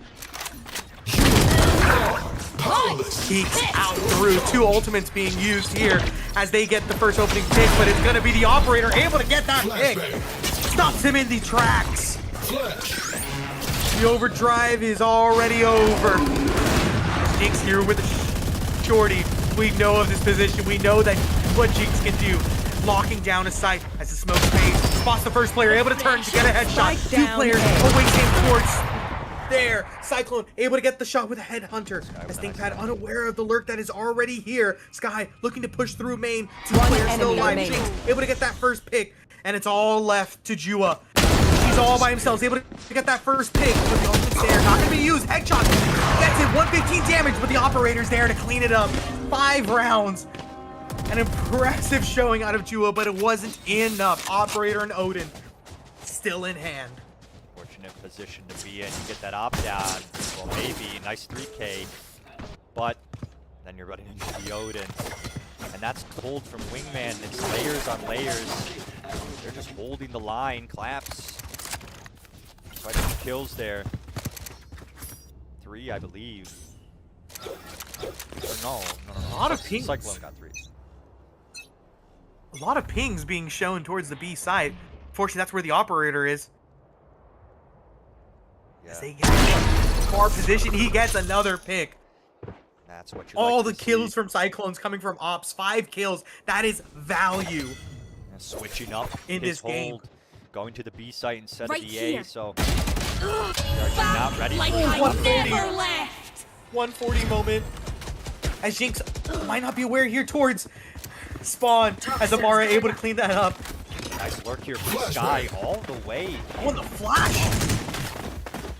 S5: Geeks out through. 2 ultimates being used here as they get the first opening pick, but it's going to be the operator able to get that pick. Stops him in the tracks. The overdrive is already over. Jinx here with a shorty. We know of this position. We know that what Jinx can do. Locking down a sight as the smoke fades. Spots the first player, able to turn to get a headshot.
S2: Spike
S5: 2
S2: down
S5: players
S2: A.
S5: away game towards there. Cyclone able to get the shot with a headhunter. As ThinkPad unaware of the lurk that is already here. Sky looking to push through main. 2
S2: One
S5: players still
S2: enemy
S5: alive.
S2: remaining.
S5: Jinx able to get that first pick. And it's all left to Jua. He's all by himself. He's able to get that first pick. But the ultimate's there. Not going to be used. Headshot. That's it. 115 damage. But the operator's there to clean it up. 5 rounds. An impressive showing out of Jua, but it wasn't enough. Operator and Odin still in hand.
S4: Fortunate position to be in. You get that op down. Well, maybe. Nice 3K. But then you're running into the Odin. And that's pulled from Wingman. It's layers on layers. They're just holding the line. Claps. Quite a few kills there. 3, I believe. Or no.
S5: A lot of pings.
S4: Cyclone got 3.
S5: A lot of pings being shown towards the B side. Fortunately, that's where the operator is.
S4: Yeah.
S5: As they get far position, he gets another pick.
S4: That's what you
S5: All
S4: like
S5: the
S4: to
S5: kills
S4: see.
S5: from Cyclones coming from Ops. 5 kills. That is value.
S4: And switching up
S5: in
S4: his
S5: this game.
S4: hold, going to the B site instead
S1: Right
S4: of the
S1: here.
S4: A. So they're not ready
S1: Like
S4: for
S1: I
S4: it.
S5: 140.
S1: never left.
S5: 140 moment. As Jinx might not be aware here towards spawn. As Amara able to clean that up.
S4: Nice lurk here from Sky all the way.
S5: Oh, and the flash.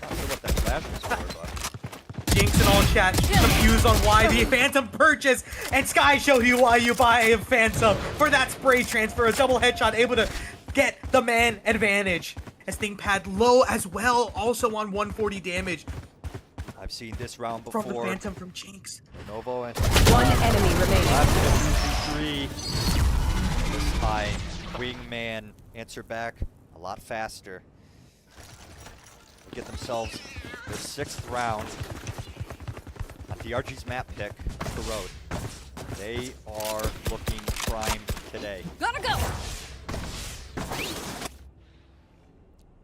S4: Not sure what that flash was for, but
S5: Jinx in all chat confused on why the Phantom purchase, and Sky showed you why you buy a Phantom for that spray transfer, a double headshot, able to get the man advantage. As ThinkPad low as well, also on 140 damage
S4: I've seen this round before.
S5: from the Phantom from Jinx.
S4: Lenovo and
S2: One enemy remaining.
S4: last 2v3. This time, Wingman answer back a lot faster. Get themselves their 6th round on DRG's map pick, the road. They are looking primed today.
S1: Gotta go.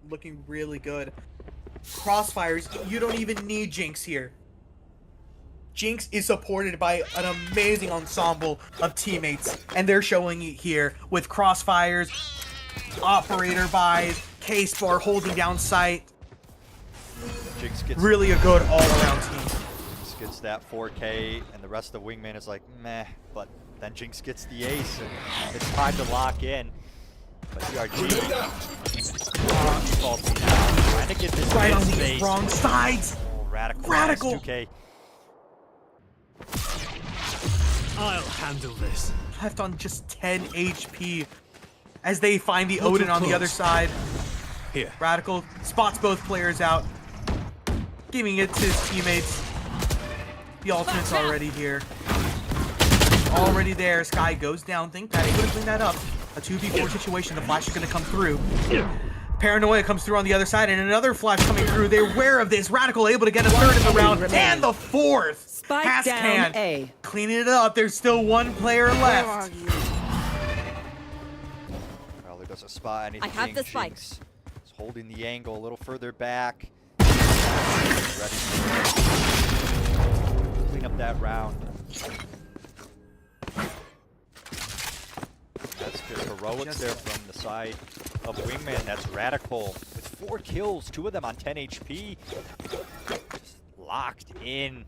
S5: Looking really good. Crossfires, you don't even need Jinx here. Jinx is supported by an amazing ensemble of teammates, and they're showing it here with Crossfires, Operator buys, K-Spar holding down sight.
S4: Jinx gets
S5: Really a good all-around team.
S4: Jinx gets that 4K, and the rest of Wingman is like, meh. But then Jinx gets the ace, and it's time to lock in. But DRG falls down, trying to get this
S5: Right on
S4: mid
S5: the
S4: space.
S5: wrong sides.
S4: Oh, Radical.
S5: Radical.
S4: Nice 2K.
S3: I'll handle this.
S5: Left on just 10 HP as they find the Odin on the other side.
S3: Here.
S5: Radical spots both players out, giving it to his teammates. The ultimate's already here. Already there. Sky goes down. ThinkPad able to clean that up. A 2v4 situation. The flash is going to come through. Paranoia comes through on the other side, and another flash coming through. They're aware of this. Radical able to get a 3rd in the round,
S2: remaining.
S5: and the 4th.
S2: Spike down A.
S5: Cleaning it up. There's still 1 player
S1: Where
S5: left.
S1: are you?
S4: Probably doesn't spot anything.
S1: have the spike.
S4: Jinx is holding the angle a little further back. Ready to clean up that round. That's good heroics there from the side of Wingman. That's Radical with 4 kills, 2 of them on 10 HP. Just locked in,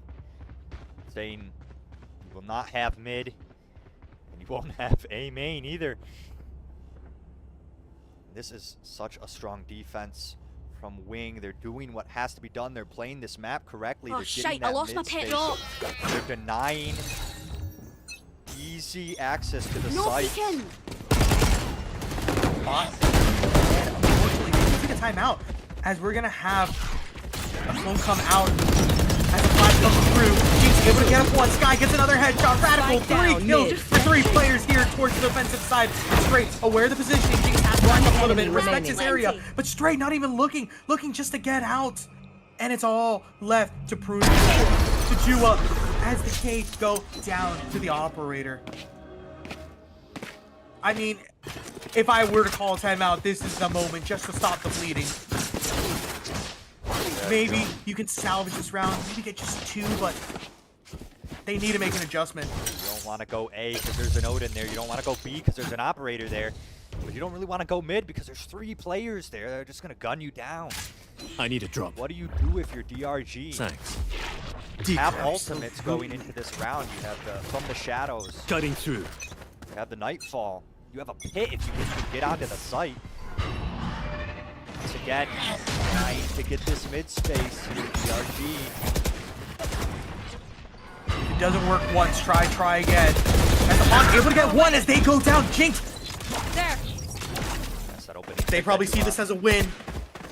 S4: saying you will not have mid, and you won't have A main either. This is such a strong defense from Wing. They're doing what has to be done. They're playing this map correctly.
S1: Oh,
S4: They're
S1: shite,
S4: getting
S1: I
S4: that
S1: lost my
S4: mid
S1: pet
S4: space.
S1: rock.
S4: They're denying easy access to the
S1: No
S4: site.
S1: peeking.
S5: And unfortunately, they take a timeout as we're gonna have a clone come out as a flash comes through. Jinx Able to get up one. Sky gets another headshot. Radical,
S2: Spike down,
S5: 3 kills
S2: mid.
S5: for 3 players here towards the defensive side. Straight, aware of the positioning. Jinx has one a little bit,
S2: enemy
S5: respects his
S2: remaining.
S5: area. But Straight not even looking just to get out. And it's all left to prove to Jua as the K go down to the operator. I mean, if I were to call a timeout, this is the moment just to stop the bleeding. Maybe you can salvage this round, maybe get just 2, but they need to make an adjustment.
S4: You don't want to go A because there's an Odin there. You don't want to go B because there's an operator there. But you don't really want to go mid because there's 3 players there. They're just going to gun you down.
S3: I need a drop.
S4: What do you do if you're DRG?
S3: Thanks.
S4: You have ultimates going into this round. You have the From the Shadows.
S3: Cutting through.
S4: You have the Nightfall. You have a pit if you can get onto the site. Once again, trying to get this mid space here, DRG.
S5: If it doesn't work once, try again. As the Hawk able to get 1 as they go down. Jinx,
S1: There.
S4: That's that opening.
S5: they probably see this as a win.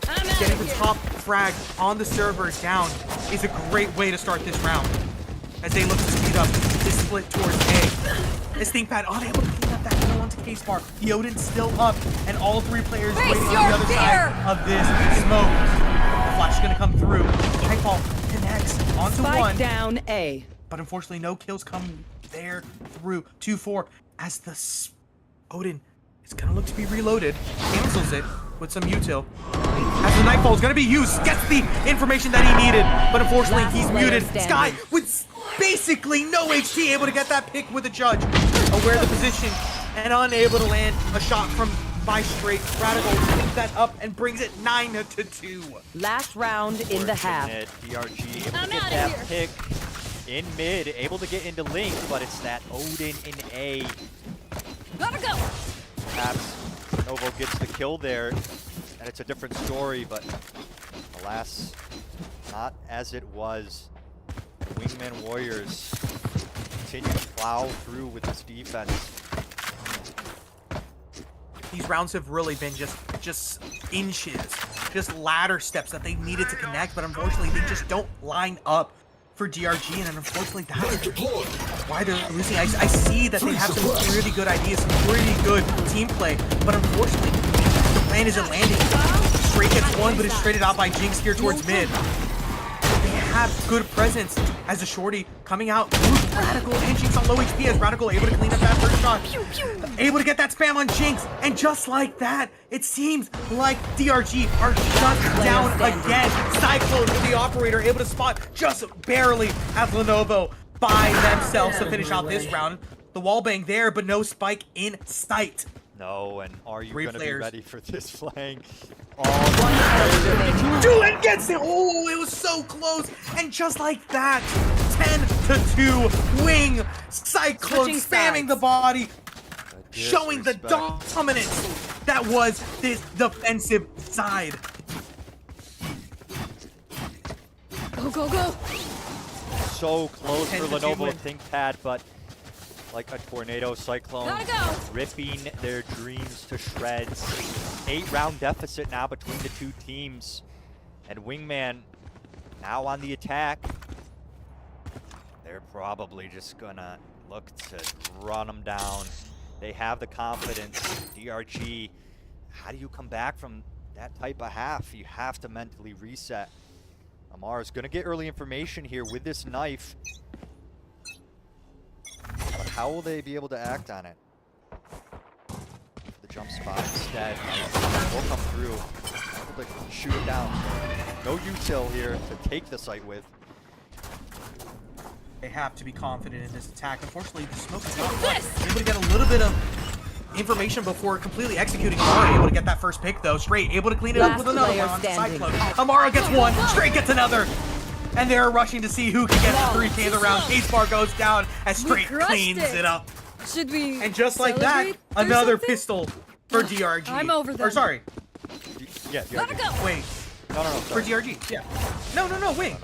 S1: I'm out
S5: Getting
S1: of
S5: the
S1: here.
S5: top frag on the server down is a great way to start this round. As they look to speed up this split towards A. As ThinkPad unable to clean up that kill onto K-Spark. The Odin's still up, and all 3 players
S1: Face
S5: waiting on
S1: your
S5: the other
S1: fear!
S5: side of this smoke. The flash is gonna come through. Nightfall connects onto
S2: Spike
S5: 1,
S2: down A.
S5: but unfortunately no kills come there through 2-4 as the Odin is gonna look to be reloaded. Cancels it with some util. As the Nightfall is gonna be used, gets the information that he needed, but unfortunately
S2: Last
S5: he's
S2: player
S5: muted.
S2: standing.
S5: Sky with basically no HP, able to get that pick with the judge. Aware of the position and unable to land a shot from by Straight. Radical cleans that up and brings it 9-2.
S2: Last round in the half.
S4: DRG able
S1: I'm
S4: to get
S1: outta
S4: that
S1: here.
S4: pick in mid, able to get into Link, but it's that Odin in A.
S1: Gotta go.
S4: Perhaps Novo gets the kill there, and it's a different story, but alas, not as it was. Wingman Warriors continue to plow through with this defense.
S5: These rounds have really been just inches, just ladder steps that they needed to connect, but unfortunately they just don't line up for DRG, and unfortunately that's why they're losing. I see that they have some really good ideas, some pretty good team play, but unfortunately the plan isn't landing. Straight gets 1, but it's traded out by Jinx here towards mid. They have good presence as a shorty coming out with Radical and Jinx on low HP as Radical able to clean up that first shot. Able to get that spam on Jinx, and just like that, it seems like DRG are shut down again. Cyclone with the operator able to spot just barely as Lenovo by themselves to finish out this round. The wall bang there, but no spike in sight.
S4: No, and are you
S5: 3
S4: going to be
S5: players.
S4: ready for this flank?
S5: Dueling gets it! Oh, it was so close! And just like that, 10-2, Wing, Cyclone
S2: Switching
S5: spamming
S2: sides.
S5: the body, showing the
S4: Disrespect.
S5: dominance that was this defensive side.
S1: Go, go, go.
S4: So close for
S5: 10-2
S4: Lenovo
S5: win.
S4: ThinkPad, but like a tornado cyclone,
S1: Gotta go.
S4: ripping their dreams to shreds. 8-round deficit now between the 2 teams. And Wingman now on the attack. They're probably just gonna look to run them down. They have the confidence. DRG, how do you come back from that type of half? You have to mentally reset. Amar's gonna get early information here with this knife. But how will they be able to act on it? The jump spot instead will come through. Able to shoot it down. No util here to take the site with.
S5: They have to be confident in this attack. Unfortunately, the smoke is not quite
S1: This!
S5: able to get a little bit of information before completely executing. Amara able to get that first pick though. Straight able to clean it up
S2: Last
S5: with another
S2: player
S5: one on
S2: standing.
S5: Cyclone. Amara gets 1, Straight gets another. And they're rushing to see who can get the 3K of the round. K-Spark goes down as
S1: We
S5: Straight
S1: crushed
S5: cleans it up.
S1: Should we
S5: And just like that,
S1: celebrate or
S5: another
S1: something?
S5: pistol for DRG.
S1: I'm over
S5: Or
S1: them.
S5: sorry,
S4: Yeah,
S1: Gotta
S4: DRG.
S1: go.
S5: wait,
S4: No,
S5: for
S4: sorry.
S5: DRG, yeah. No, wait.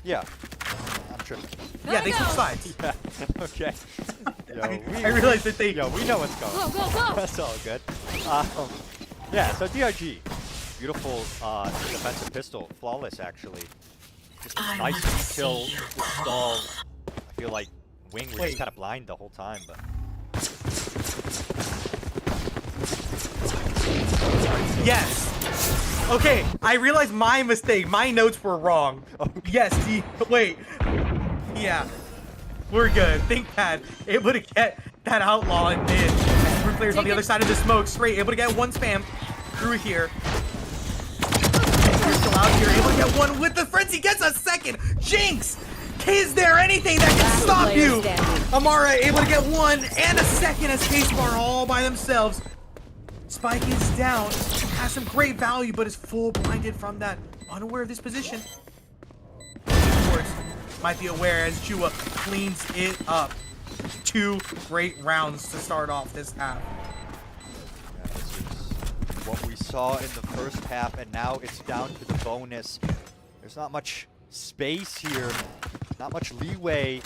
S4: Yeah. I'm tripping.
S5: Yeah, they switch
S1: go.
S5: sides.
S4: Yeah, okay. Yo,
S5: I realized that
S4: Yo, we know what's going
S1: Go,
S4: on.
S1: go, go.
S4: That's all good. Yeah, so DRG, Beautiful defensive pistol. Flawless, actually. Just
S6: I
S4: nice
S6: want to
S4: detail
S6: see you
S4: with stalls. I feel like Wing was just kind of blind the whole time, but...
S5: Yes. Okay, I realized my mistake. My notes were wrong. Yes, wait. Yeah. We're good. ThinkPad able to get that outlaw in mid. And three players on the other side of the smoke. Straight, able to get one spam through here. And we're still out here, able to get one with the frenzy. Gets a second. Jinx! Is there anything that can stop you? Amara able to get one and a second as K-Spar all by themselves. Spike is down, has some great value, but is full blinded from that. Unaware of this position. Of course, might be aware as Chua cleans it up. 2 great rounds to start off this half.
S4: Yeah, this is what we saw in the first half, and now it's down to the bonus. There's not much space here, not much leeway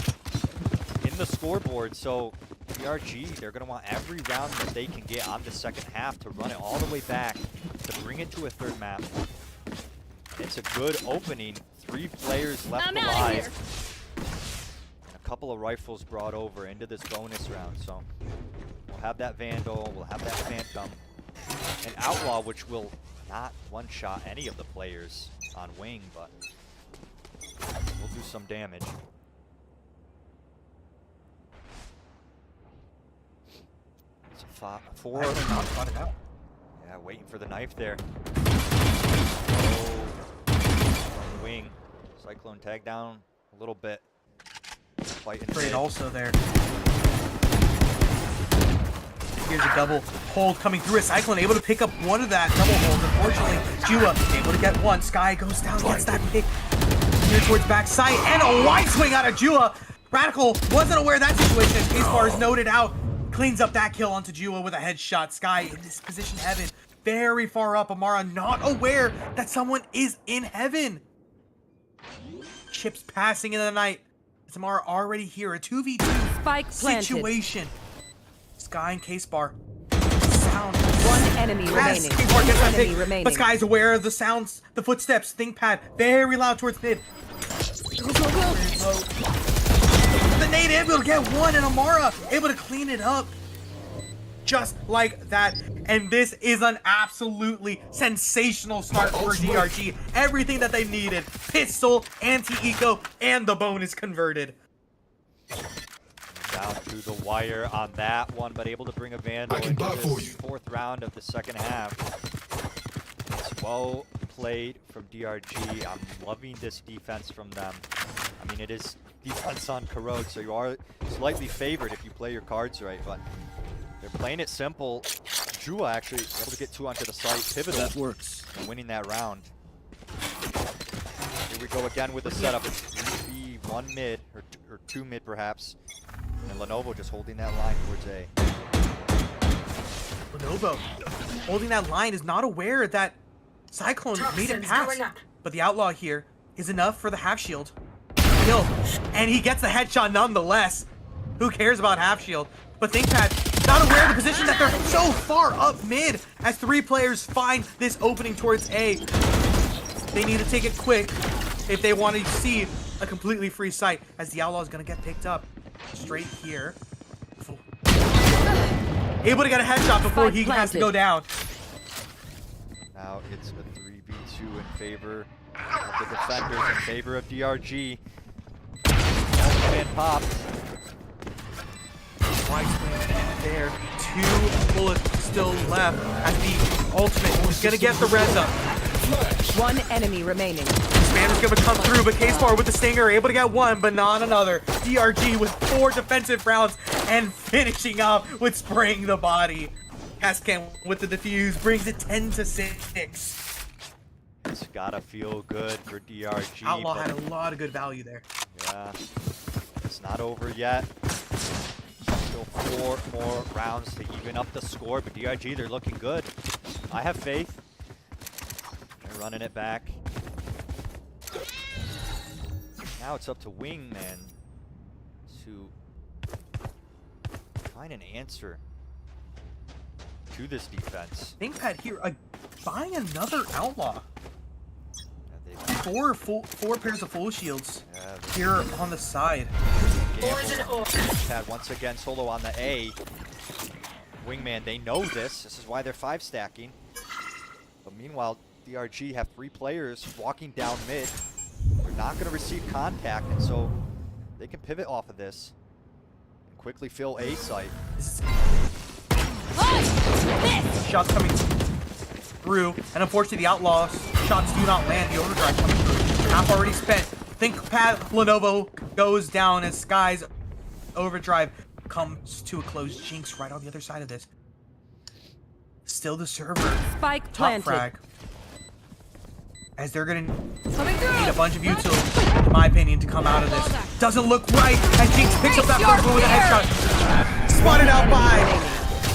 S4: in the scoreboard, so DRG, they're going to want every round that they can get on the second half to run it all the way back, to bring it to a third map. And it's a good opening. 3 players left
S1: I'm outta
S4: alive. And a couple of rifles brought over into this bonus round, so we'll have that Vandal, we'll have that Phantom, and Outlaw, which will not one-shot any of the players on Wing, but we'll do some damage. It's a 4. Yeah, waiting for the knife there. Oh, Wing. Cyclone tag down a little bit. Fighting
S5: Great
S4: mid.
S5: also there. Here's a double hold coming through. A Cyclone able to pick up one of that double holds. Unfortunately, Jua able to get one. Sky goes down, gets that pick here towards backside, and a wide swing out of Jua. Radical wasn't aware of that situation. K-Spar is noted out. Cleans up that kill onto Jua with a headshot. Sky in this position, heaven. Very far up. Amara not aware that someone is in heaven. Chips passing in the night. It's Amara already here. A 2v2
S2: Spike planted.
S5: situation. Sky and K-Spar. Sound.
S2: One enemy remaining.
S5: K-Spar gets that
S2: Enemy
S5: pick,
S2: remaining.
S5: but Sky's aware of the sounds, the footsteps. ThinkPad very loud towards mid.
S1: Go, go, go.
S5: The nade able to get one, and Amara able to clean it up. Just like that. And this is an absolutely sensational start for DRG. Everything that they needed. Pistol, anti-eco, and the bonus converted.
S4: Down to the wire on that one, but able to bring a Vandal into this 4th round of the second half. It's well played from DRG. I'm loving this defense from them. I mean, it is defense on Corrode, so you are slightly favored if you play your cards right, but they're playing it simple. Jua actually able to get 2 onto the site, pivotal. That works. And winning that round. Here we go again with the setup. It's 3v1 mid, or 2 mid perhaps. And Lenovo just holding that line towards A.
S5: Lenovo holding that line is not aware that Cyclone made it
S6: Toxins
S5: past.
S6: going up.
S5: But the Outlaw here is enough for the half shield. Kill. And he gets the headshot nonetheless. Who cares about half shield? But ThinkPad not aware of the position that they're so far up mid as 3 players find this opening towards A. They need to take it quick if they want to see a completely free site, as the Outlaw is going to get picked up straight here. Able to get a headshot before he has to go down.
S4: Now it's a 3v2 in favor of the defenders, in favor of DRG. And pop.
S5: Wide swing there. 2 bullets still left as the ultimate is going to get the res up.
S2: One enemy remaining.
S5: Spammer's going to come through, but K-Spar with the stinger able to get one, but not another. DRG with 4 defensive rounds and finishing up with spraying the body. Cascan with the defuse brings it 10-6.
S4: It's gotta feel good for DRG.
S5: Outlaw
S4: but
S5: had a lot of good value there.
S4: yeah, it's not over yet. Still 4 more rounds to even up the score, but DRG, they're looking good. I have faith. They're running it back. Now it's up to Wingman to find an answer to this defense.
S5: ThinkPad here buying another outlaw.
S4: Yeah,
S5: Four pairs of full shields
S4: yeah,
S5: here on the side.
S4: Pad once again solo on the A. Wingman, they know this. This is why they're 5 stacking. But meanwhile, DRG have 3 players walking down mid. They're not going to receive contact, and so they can pivot off of this and quickly fill A site.
S5: Shots coming through, and unfortunately the Outlaws shots do not land. The overdrive coming through. Half already spent. Think Pat Lenovo goes down as Sky's overdrive comes to a close. Jinx right on the other side of this. Still the server.
S2: Spike
S5: Top
S2: planted.
S5: frag. As they're gonna
S1: Coming through.
S5: need a bunch of utils, in my opinion, to come out of this. Doesn't look right as Jinx picks up that first one with a headshot. Spotted out by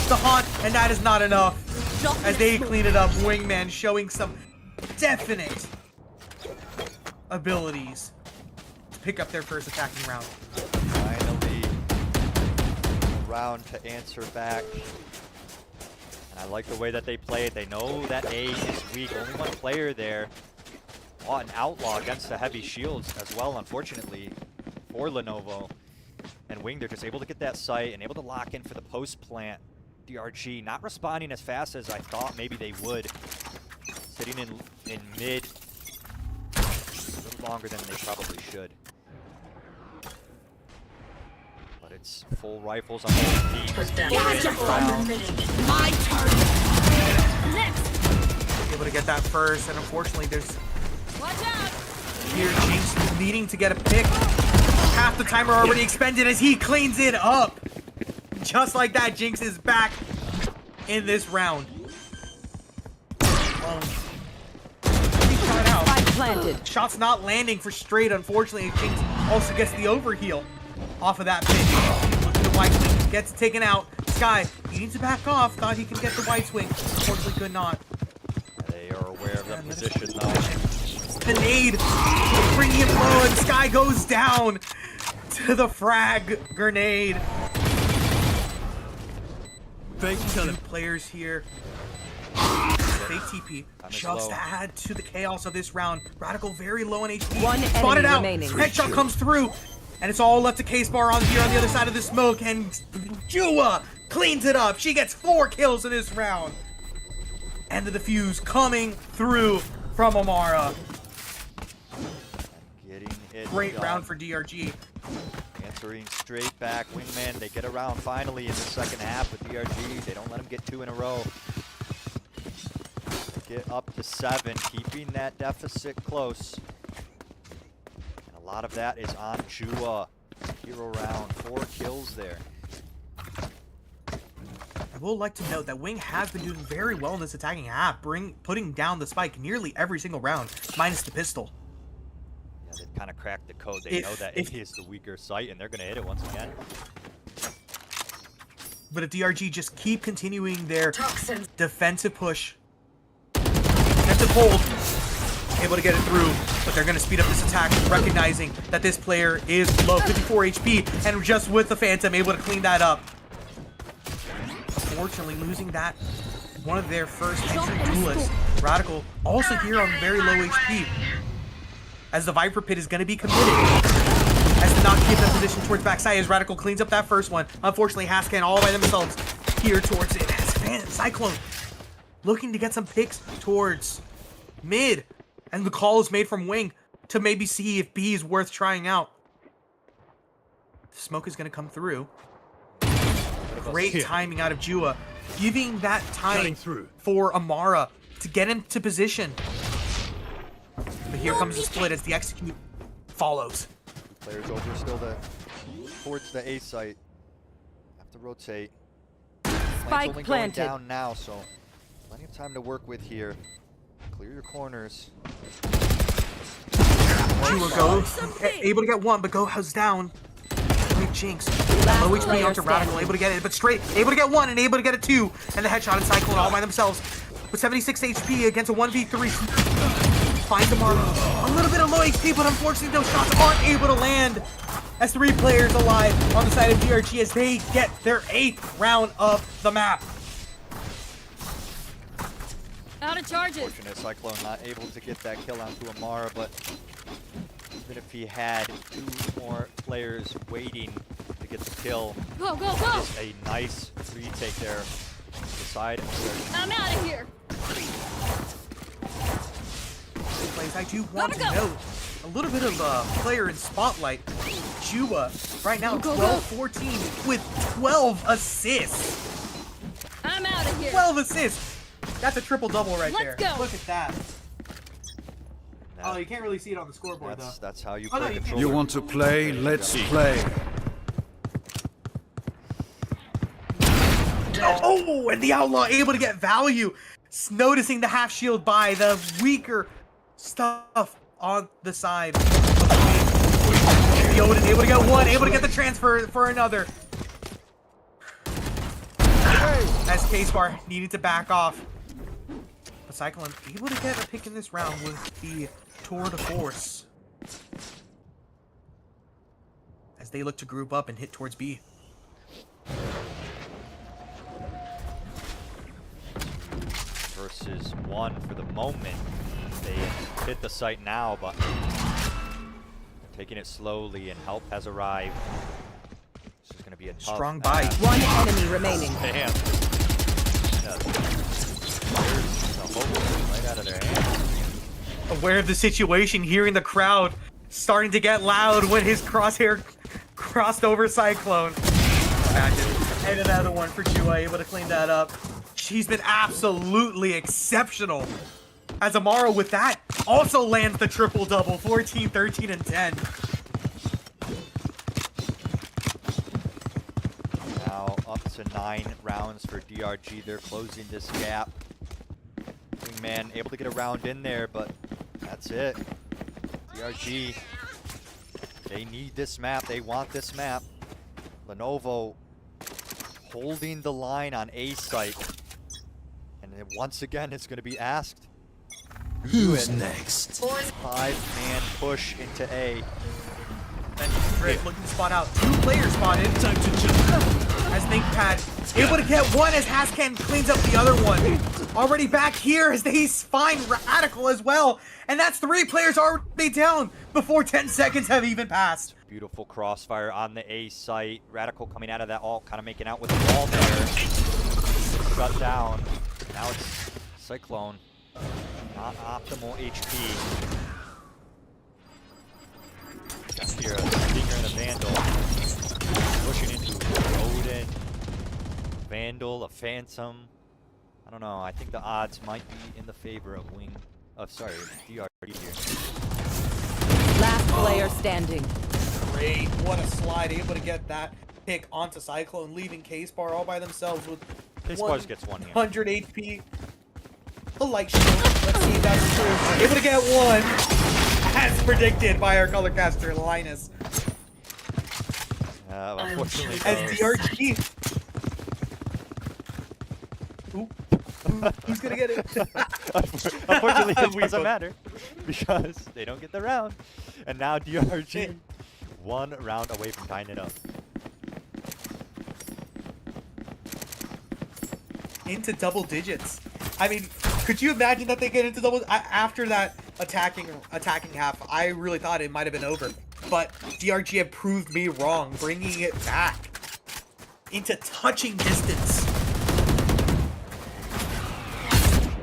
S5: the Haunt, and that is not enough. As they clean it up, Wingman showing some definite abilities to pick up their first attacking round.
S4: Finally, a round to answer back. And I like the way that they play it. They know that A is weak. Only one player there. Oh, an outlaw against the heavy shields as well, unfortunately, for Lenovo. And Wing, they're just able to get that site and able to lock in for the post plant. DRG not responding as fast as I thought maybe they would. Sitting in mid a little longer than they probably should. But it's full rifles on both teams.
S1: My turn. Next.
S5: Able to get that first, and unfortunately there's
S1: Watch out.
S5: here Jinx needing to get a pick. Half the timer already expended as he cleans it up. Just like that, Jinx is back in this round. Shot out.
S2: Spike planted.
S5: Shots not landing for straight, unfortunately. Jinx also gets the overheal off of that pick. Look at the white swing. Gets taken out. Sky, he needs to back off. Thought he could get the white swing. Unfortunately, could not.
S4: They are aware of that position though.
S5: The nade, bringing him low, and Sky goes down to the frag grenade.
S3: Fake kill
S5: Two
S3: him.
S5: players here. Fake TP.
S4: Time is
S5: Just
S4: low.
S5: to add to the chaos of this round. Radical very low on HP.
S2: One
S5: Spotted
S2: enemy
S5: out.
S2: remaining.
S5: Headshot comes through. And it's all left to Case Bar on here on the other side of the smoke. And Jua cleans it up. She gets 4 kills in this round. And the defuse coming through from Amara.
S4: Getting it
S5: Great
S4: done.
S5: round for DRG.
S4: Answering straight back. Wingman, they get around finally in the second half with DRG. They don't let them get 2 in a row. Get up to 7, keeping that deficit close. And a lot of that is on Jua. Hero round, 4 kills there.
S5: I will like to note that Wing has been doing very well in this attacking half, putting down the spike nearly every single round, minus the pistol.
S4: Yeah, they've kind of cracked the code. They know that it is the weaker site, and they're going to hit it once again.
S5: But if DRG just keep continuing their
S6: Toxins.
S5: defensive push, defensive hold, able to get it through, but they're going to speed up this attack, recognizing that this player is low, 54 HP, and just with the Phantom, able to clean that up. Unfortunately, losing that, one of their first entry duelists, Radical, also here on very low HP, as the Viper Pit is going to be committed, as to not keep them positioned towards backside, as Radical cleans up that first one. Unfortunately, Hascan all by themselves here towards it, as Cyclone looking to get some picks towards mid, and the call is made from Wing to maybe see if B is worth trying out. The smoke is going to come through. Great timing out of Jua, giving that time for Amara to get into position. But here comes the split as the execute follows.
S4: Players over still towards the A site. Have to rotate.
S2: Spike
S4: only
S2: planted.
S4: going down now, so plenty of time to work with here. Clear your corners.
S5: Jua goes, able to get one, but goes down. Great Jinx. Low HP onto Radical, able to get it, but straight, able to get 1 and able to get a 2. And the headshot and Cyclone all by themselves. With 76 HP against a 1v3. Finds Amara. A little bit of low HP, but unfortunately those shots aren't able to land. As 3 players alive on the side of DRG as they get their 8th round of the map.
S1: Out of charges.
S4: Fortunate Cyclone not able to get that kill onto Amara, but even if he had 2 more players waiting to get the kill,
S1: Go, go, go.
S4: it's a nice retake there on the side of DRG.
S1: I'm out of here.
S5: Plays, I do want to
S1: Gotta go.
S5: note a little bit of player in spotlight. Juba right now
S1: Go, go, go.
S5: 12-14 with 12 assists.
S1: I'm out of here.
S5: 12 assists. That's a triple double right
S1: Let's
S5: there.
S1: go.
S5: Look at that.
S4: That-
S5: Oh, you can't really see it on the scoreboard though.
S4: that's how you
S5: Oh, no,
S4: play
S5: you can't.
S4: controller.
S7: You want to play? Let's play.
S5: Oh, and the Outlaw able to get value. Noticing the half shield by the weaker stuff on the side. The Odin able to get one, able to get the transfer for another. As K-Spar needed to back off. But Cyclone able to get a pick in this round with the tour de force. As they look to group up and hit towards B.
S4: Versus 1 for the moment. They hit the site now, but taking it slowly, and help has arrived. This is going to be a tough
S5: Strong bite.
S4: ask.
S2: One enemy remaining.
S4: Damn. Yeah. There's the hope right out of their hands.
S5: Aware of the situation, hearing the crowd starting to get loud when his crosshair crossed over Cyclone. Imagine. And another one for Chua, able to clean that up. She's been absolutely exceptional. As Amara with that also lands the triple double, 14, 13, and 10.
S4: Now up to 9 rounds for DRG. They're closing this gap. Wingman able to get a round in there, but that's it. DRG, they need this map. They want this map. Lenovo holding the line on A site. And then once again, it's going to be asked.
S7: Who's next?
S4: 5-man push into A.
S5: Great, looking to spot out. 2 players spotted.
S3: Time to jump.
S5: As ThinkPad able to get one as Hascan cleans up the other one. Already back here as they find Radical as well. And that's 3 players already down before 10 seconds have even passed.
S4: Beautiful crossfire on the A site. Radical coming out of that ult, kind of making out with the wall there. Shut down. Now it's Cyclone. Not optimal HP. Got here a Stinger and a Vandal. Pushing into Odin. Vandal, a Phantom. I don't know. I think the odds might be in the favor of DRG here.
S2: Last player standing.
S5: Great, what a slide, able to get that pick onto Cyclone, leaving K-Spar all by themselves with
S4: K-Spars gets one here.
S5: 100 HP. A light shield, let's see if that's true. Able to get one, as predicted by our color caster, Linus.
S4: Unfortunately,
S5: As
S4: those-
S5: DRG. Ooh. Who's gonna get it?
S4: Unfortunately, it
S5: We
S4: doesn't
S5: both-
S4: matter because they don't get the round. And now DRG, 1 round away from tying it up.
S5: Into double digits. I mean, could you imagine that they get into double after that attacking half? I really thought it might have been over, but DRG have proved me wrong, bringing it back into touching distance.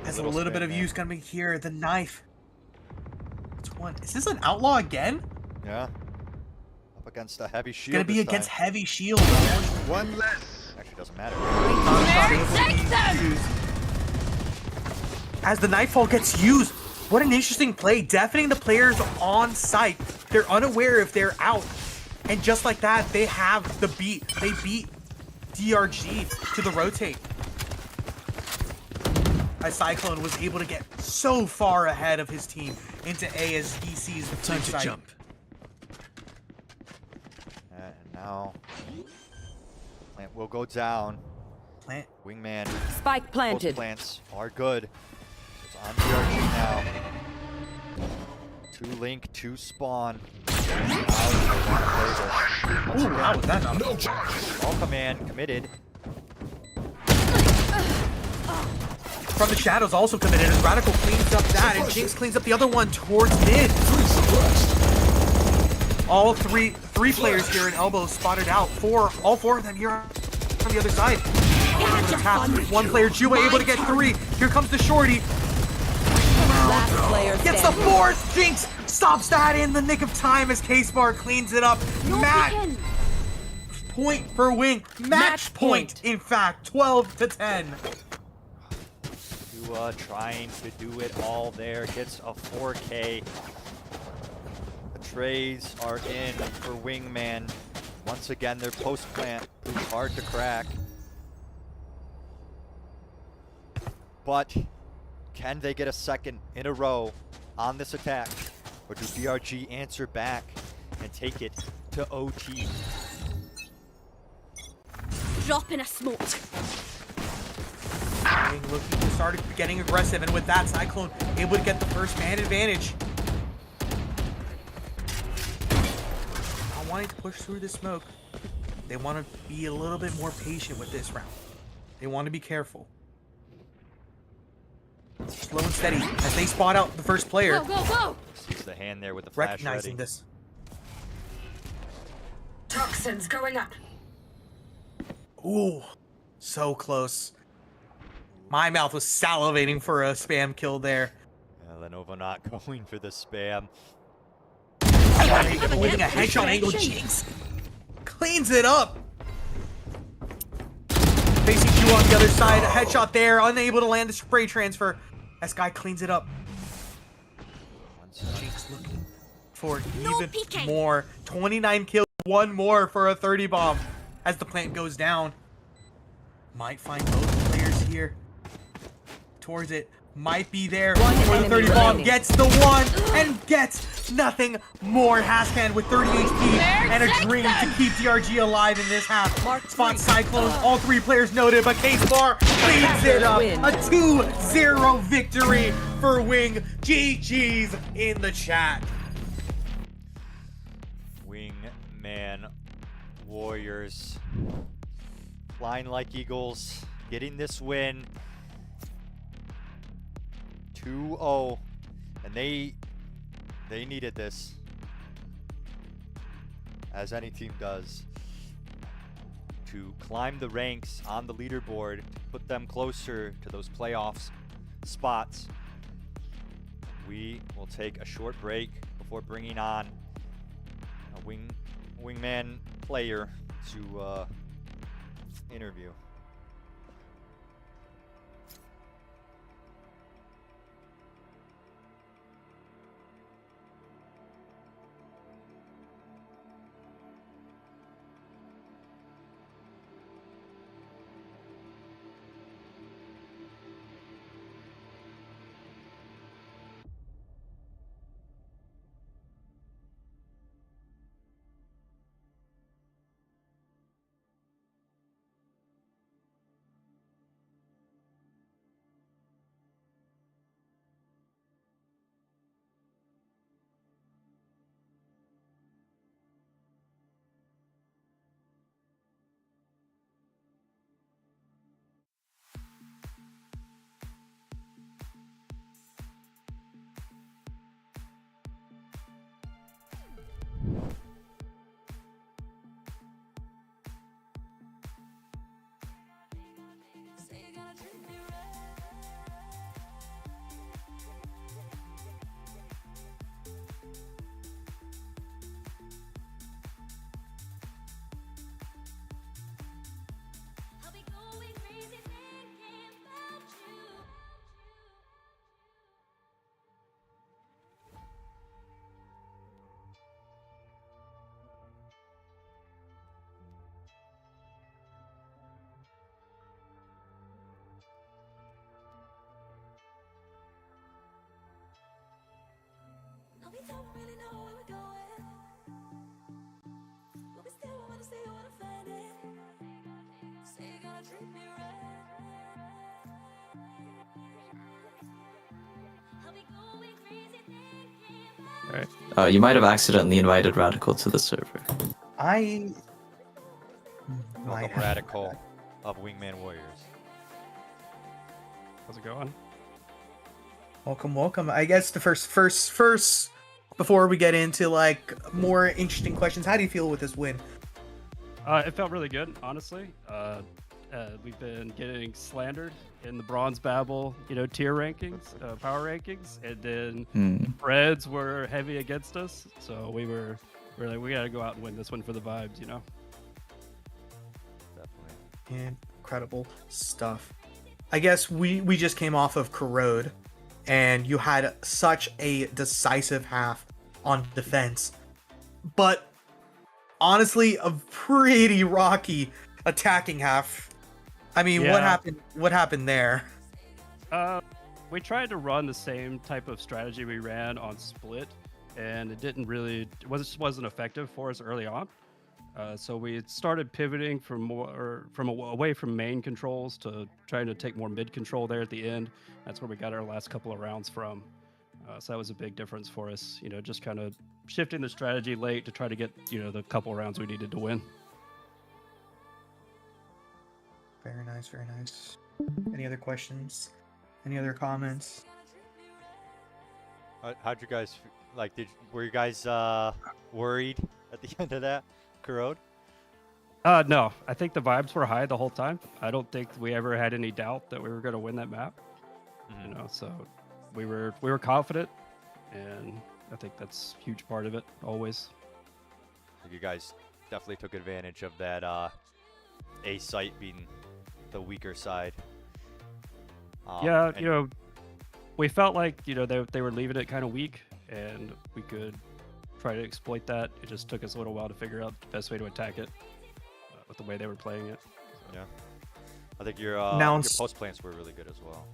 S5: As a little bit of use coming here, the knife. It's one. Is this an outlaw again?
S4: Yeah. Up against a heavy shield.
S5: Gonna be
S4: this
S5: against
S4: time.
S5: heavy shield.
S7: One less.
S4: Actually, doesn't matter.
S1: Take them!
S5: As the Nightfall gets used, what an interesting play, deafening the players on site. They're unaware if they're out. And just like that, they have the beat. They beat DRG to the rotate. As Cyclone was able to get so far ahead of his team into A as he sees the
S3: Time to
S5: site.
S3: jump.
S4: And now, Plant will go down.
S5: Plant.
S4: Wingman.
S2: Spike
S4: Both
S2: planted.
S4: plants are good. It's on DRG now. 2 Link, 2 Spawn. Now they want to play this.
S5: Ooh, how was that not a
S4: All command committed.
S5: from the shadows also committed as Radical cleans up that, and Jinx cleans up the other one towards mid. All three players here in elbow spotted out. All four of them here on the other side. One player, Juba, able to get 3. Here comes the shorty.
S2: Last player
S5: Gets the
S2: standing.
S5: 4th. Jinx stops that in the nick of time as K-Spark cleans it up. Match point for Wing. Match point, in fact. 12-10.
S4: Tua trying to do it all there. Gets a 4K. The trays are in for Wingman. Once again, their post-plant proves hard to crack. But can they get a second in a row on this attack? Or do DRG answer back and take it to OT?
S1: Drop in a smoke.
S5: Wing looking to start getting aggressive, and with that, Cyclone able to get the first man advantage. Not wanting to push through the smoke. They want to be a little bit more patient with this round. They want to be careful. Slow and steady as they spot out the first player.
S1: Go, go, go!
S4: Sees the hand there with the flash
S5: Recognizing
S4: ready.
S5: this.
S6: Toxins going up.
S5: Ooh, so close. My mouth was salivating for a spam kill there.
S4: Lenovo not going for the spam.
S5: Avoiding a headshot angle, Jinx cleans it up. Facing you on the other side, a headshot there, unable to land the spray transfer. This guy cleans it up. Jinx looking for even more. 29 kills, 1 more for a 30 bomb as the plant goes down. Might find both players here. Towards it. Might be there for the 30 bomb. Gets the 1 and gets nothing more. Hascan with 30 HP and a dream to keep DRG alive in this half. Spot Cyclones. All 3 players noted, but K-Spark cleans it up. A 2-0 victory for Wing. GG's in the chat.
S4: Wingman Warriors flying like eagles, getting this win. 2-0, and they needed this, as any team does, to climb the ranks on the leaderboard, put them closer to those playoffs spots. We will take a short break before bringing on a Wingman player to interview.
S8: We don't really know where we're going, but we still wanna say you wanna find it. Say you're gonna treat me right. I'll be going crazy thinking about
S9: Alright. You might have accidentally invited Radical to the server.
S5: I might
S4: Welcome
S5: have.
S4: Radical of Wingman Warriors.
S10: How's it going?
S5: Welcome, welcome. I guess the first, before we get into like more interesting questions, how do you feel with this win?
S10: It felt really good, honestly. We've been getting slandered in the Bronze Babel, tier rankings, power rankings, and then Reds were heavy against us. So we were like, we got to go out and win this one for the vibes,
S4: Definitely.
S5: Incredible stuff. I guess we just came off of Corrode, and you had such a decisive half on defense, but honestly, a pretty rocky attacking half. I mean,
S10: Yeah.
S5: What happened there?
S10: We tried to run the same type of strategy we ran on Split, and it wasn't effective for us early on. So we started pivoting away from main controls to trying to take more mid control there at the end. That's where we got our last couple of rounds from. So that was a big difference for us. Just kind of shifting the strategy late to try to get the couple of rounds we needed to win.
S5: Very nice, very nice. Any other questions? Any other comments?
S4: How'd you guys like? Were you guys worried at the end of that, Corrode?
S10: No, I think the vibes were high the whole time. I don't think we ever had any doubt that we were going to win that map. So we were confident, and I think that's a huge part of it always.
S4: You guys definitely took advantage of that A site being the weaker side.
S10: We felt like they were leaving it kind of weak, and we could try to exploit that. It just took us a little while to figure out the best way to attack it with the way they were playing it.
S4: Yeah, I think your post plants were really good as well,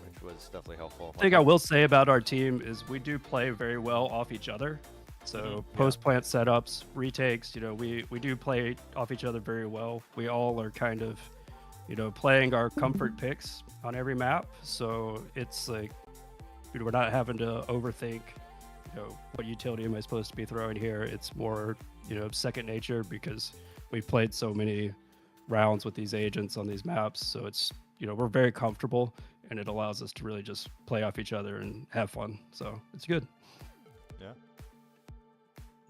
S4: which was definitely helpful.
S10: The thing I will say about our team is we do play very well off each other. So post plant setups, retakes, we do play off each other very well. We all are kind of, playing our comfort picks on every map. So it's like, we're not having to overthink, what utility am I supposed to be throwing here? It's more, second nature because we've played so many rounds with these agents on these maps. So it's, we're very comfortable, and it allows us to really just play off each other and have fun. So it's good.
S4: Yeah.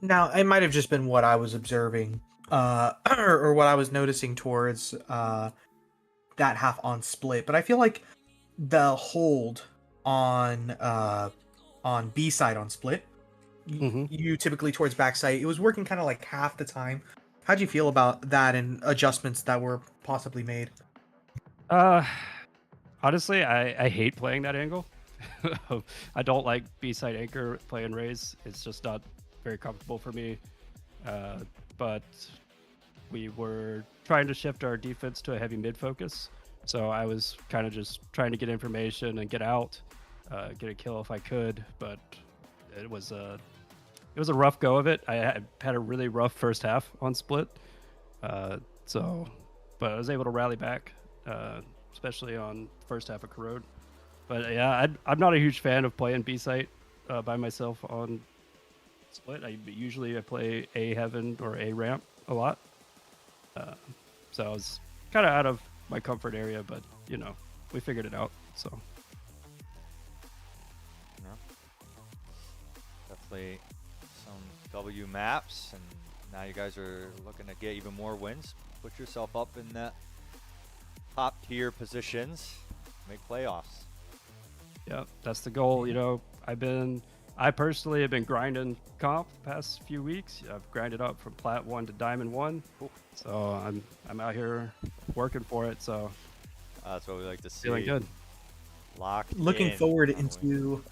S5: Now, it might have just been what I was observing, or what I was noticing towards that half on Split, but I feel like the hold on B side on Split, you typically towards backside, it was working kind of like half the time. How'd you feel about that and adjustments that were possibly made?
S10: Honestly, I hate playing that angle. I don't like B-side anchor playing Raze. It's just not very comfortable for me. But we were trying to shift our defense to a heavy mid focus. So I was kind of just trying to get information and get out, get a kill if I could. But it was a rough go of it. I had a really rough first half on Split. But I was able to rally back, especially on the first half of Corrode. But yeah, I'm not a huge fan of playing B site by myself on Split. I usually play A heaven or A ramp a lot. So I was kind of out of my comfort area, but we figured it out. So
S4: definitely some W maps, and now you guys are looking to get even more wins. Put yourself up in that top tier positions, make playoffs.
S10: Yeah, that's the goal. I personally have been grinding comp the past few weeks. I've grinded up from Plat 1 to Diamond 1. So I'm out here working for it. So
S4: that's what we like to see.
S10: Feeling good.
S5: Looking forward into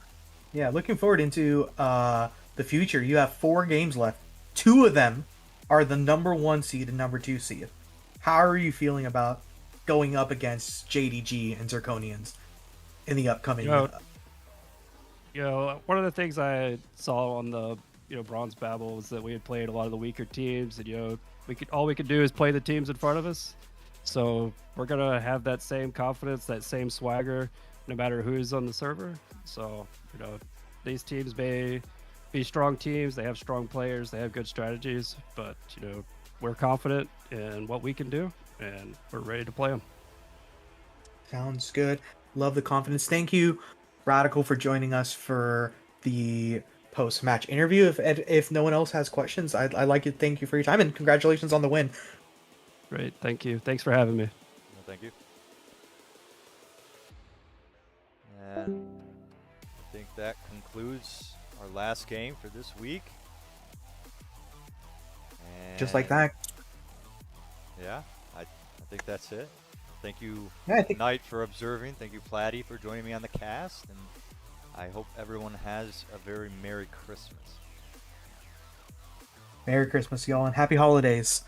S5: the future. You have 4 games left. 2 of them are the number 1 seed and number 2 seed. How are you feeling about going up against JDG and Zirconians in the upcoming?
S10: One of the things I saw on the Bronze Babel was that we had played a lot of the weaker teams, and all we could do is play the teams in front of us. So we're gonna have that same confidence, that same swagger, no matter who's on the server. So these teams may be strong teams, they have strong players, they have good strategies, but we're confident in what we can do, and we're ready to play them.
S5: Sounds good. Love the confidence. Thank you, Radical, for joining us for the post-match interview. If no one else has questions, I'd like to thank you for your time and congratulations on the win.
S10: Great. Thank you. Thanks for having me.
S4: Well, thank you. And I think that concludes our last game for this week.
S5: Just like
S4: And
S5: that.
S4: Yeah, I think that's it. Thank you,
S5: Yeah, I think-
S4: Knight, for observing. Thank you, Platty, for joining me on the cast. And I hope everyone has a very Merry Christmas.
S5: Merry Christmas, y'all, and happy holidays.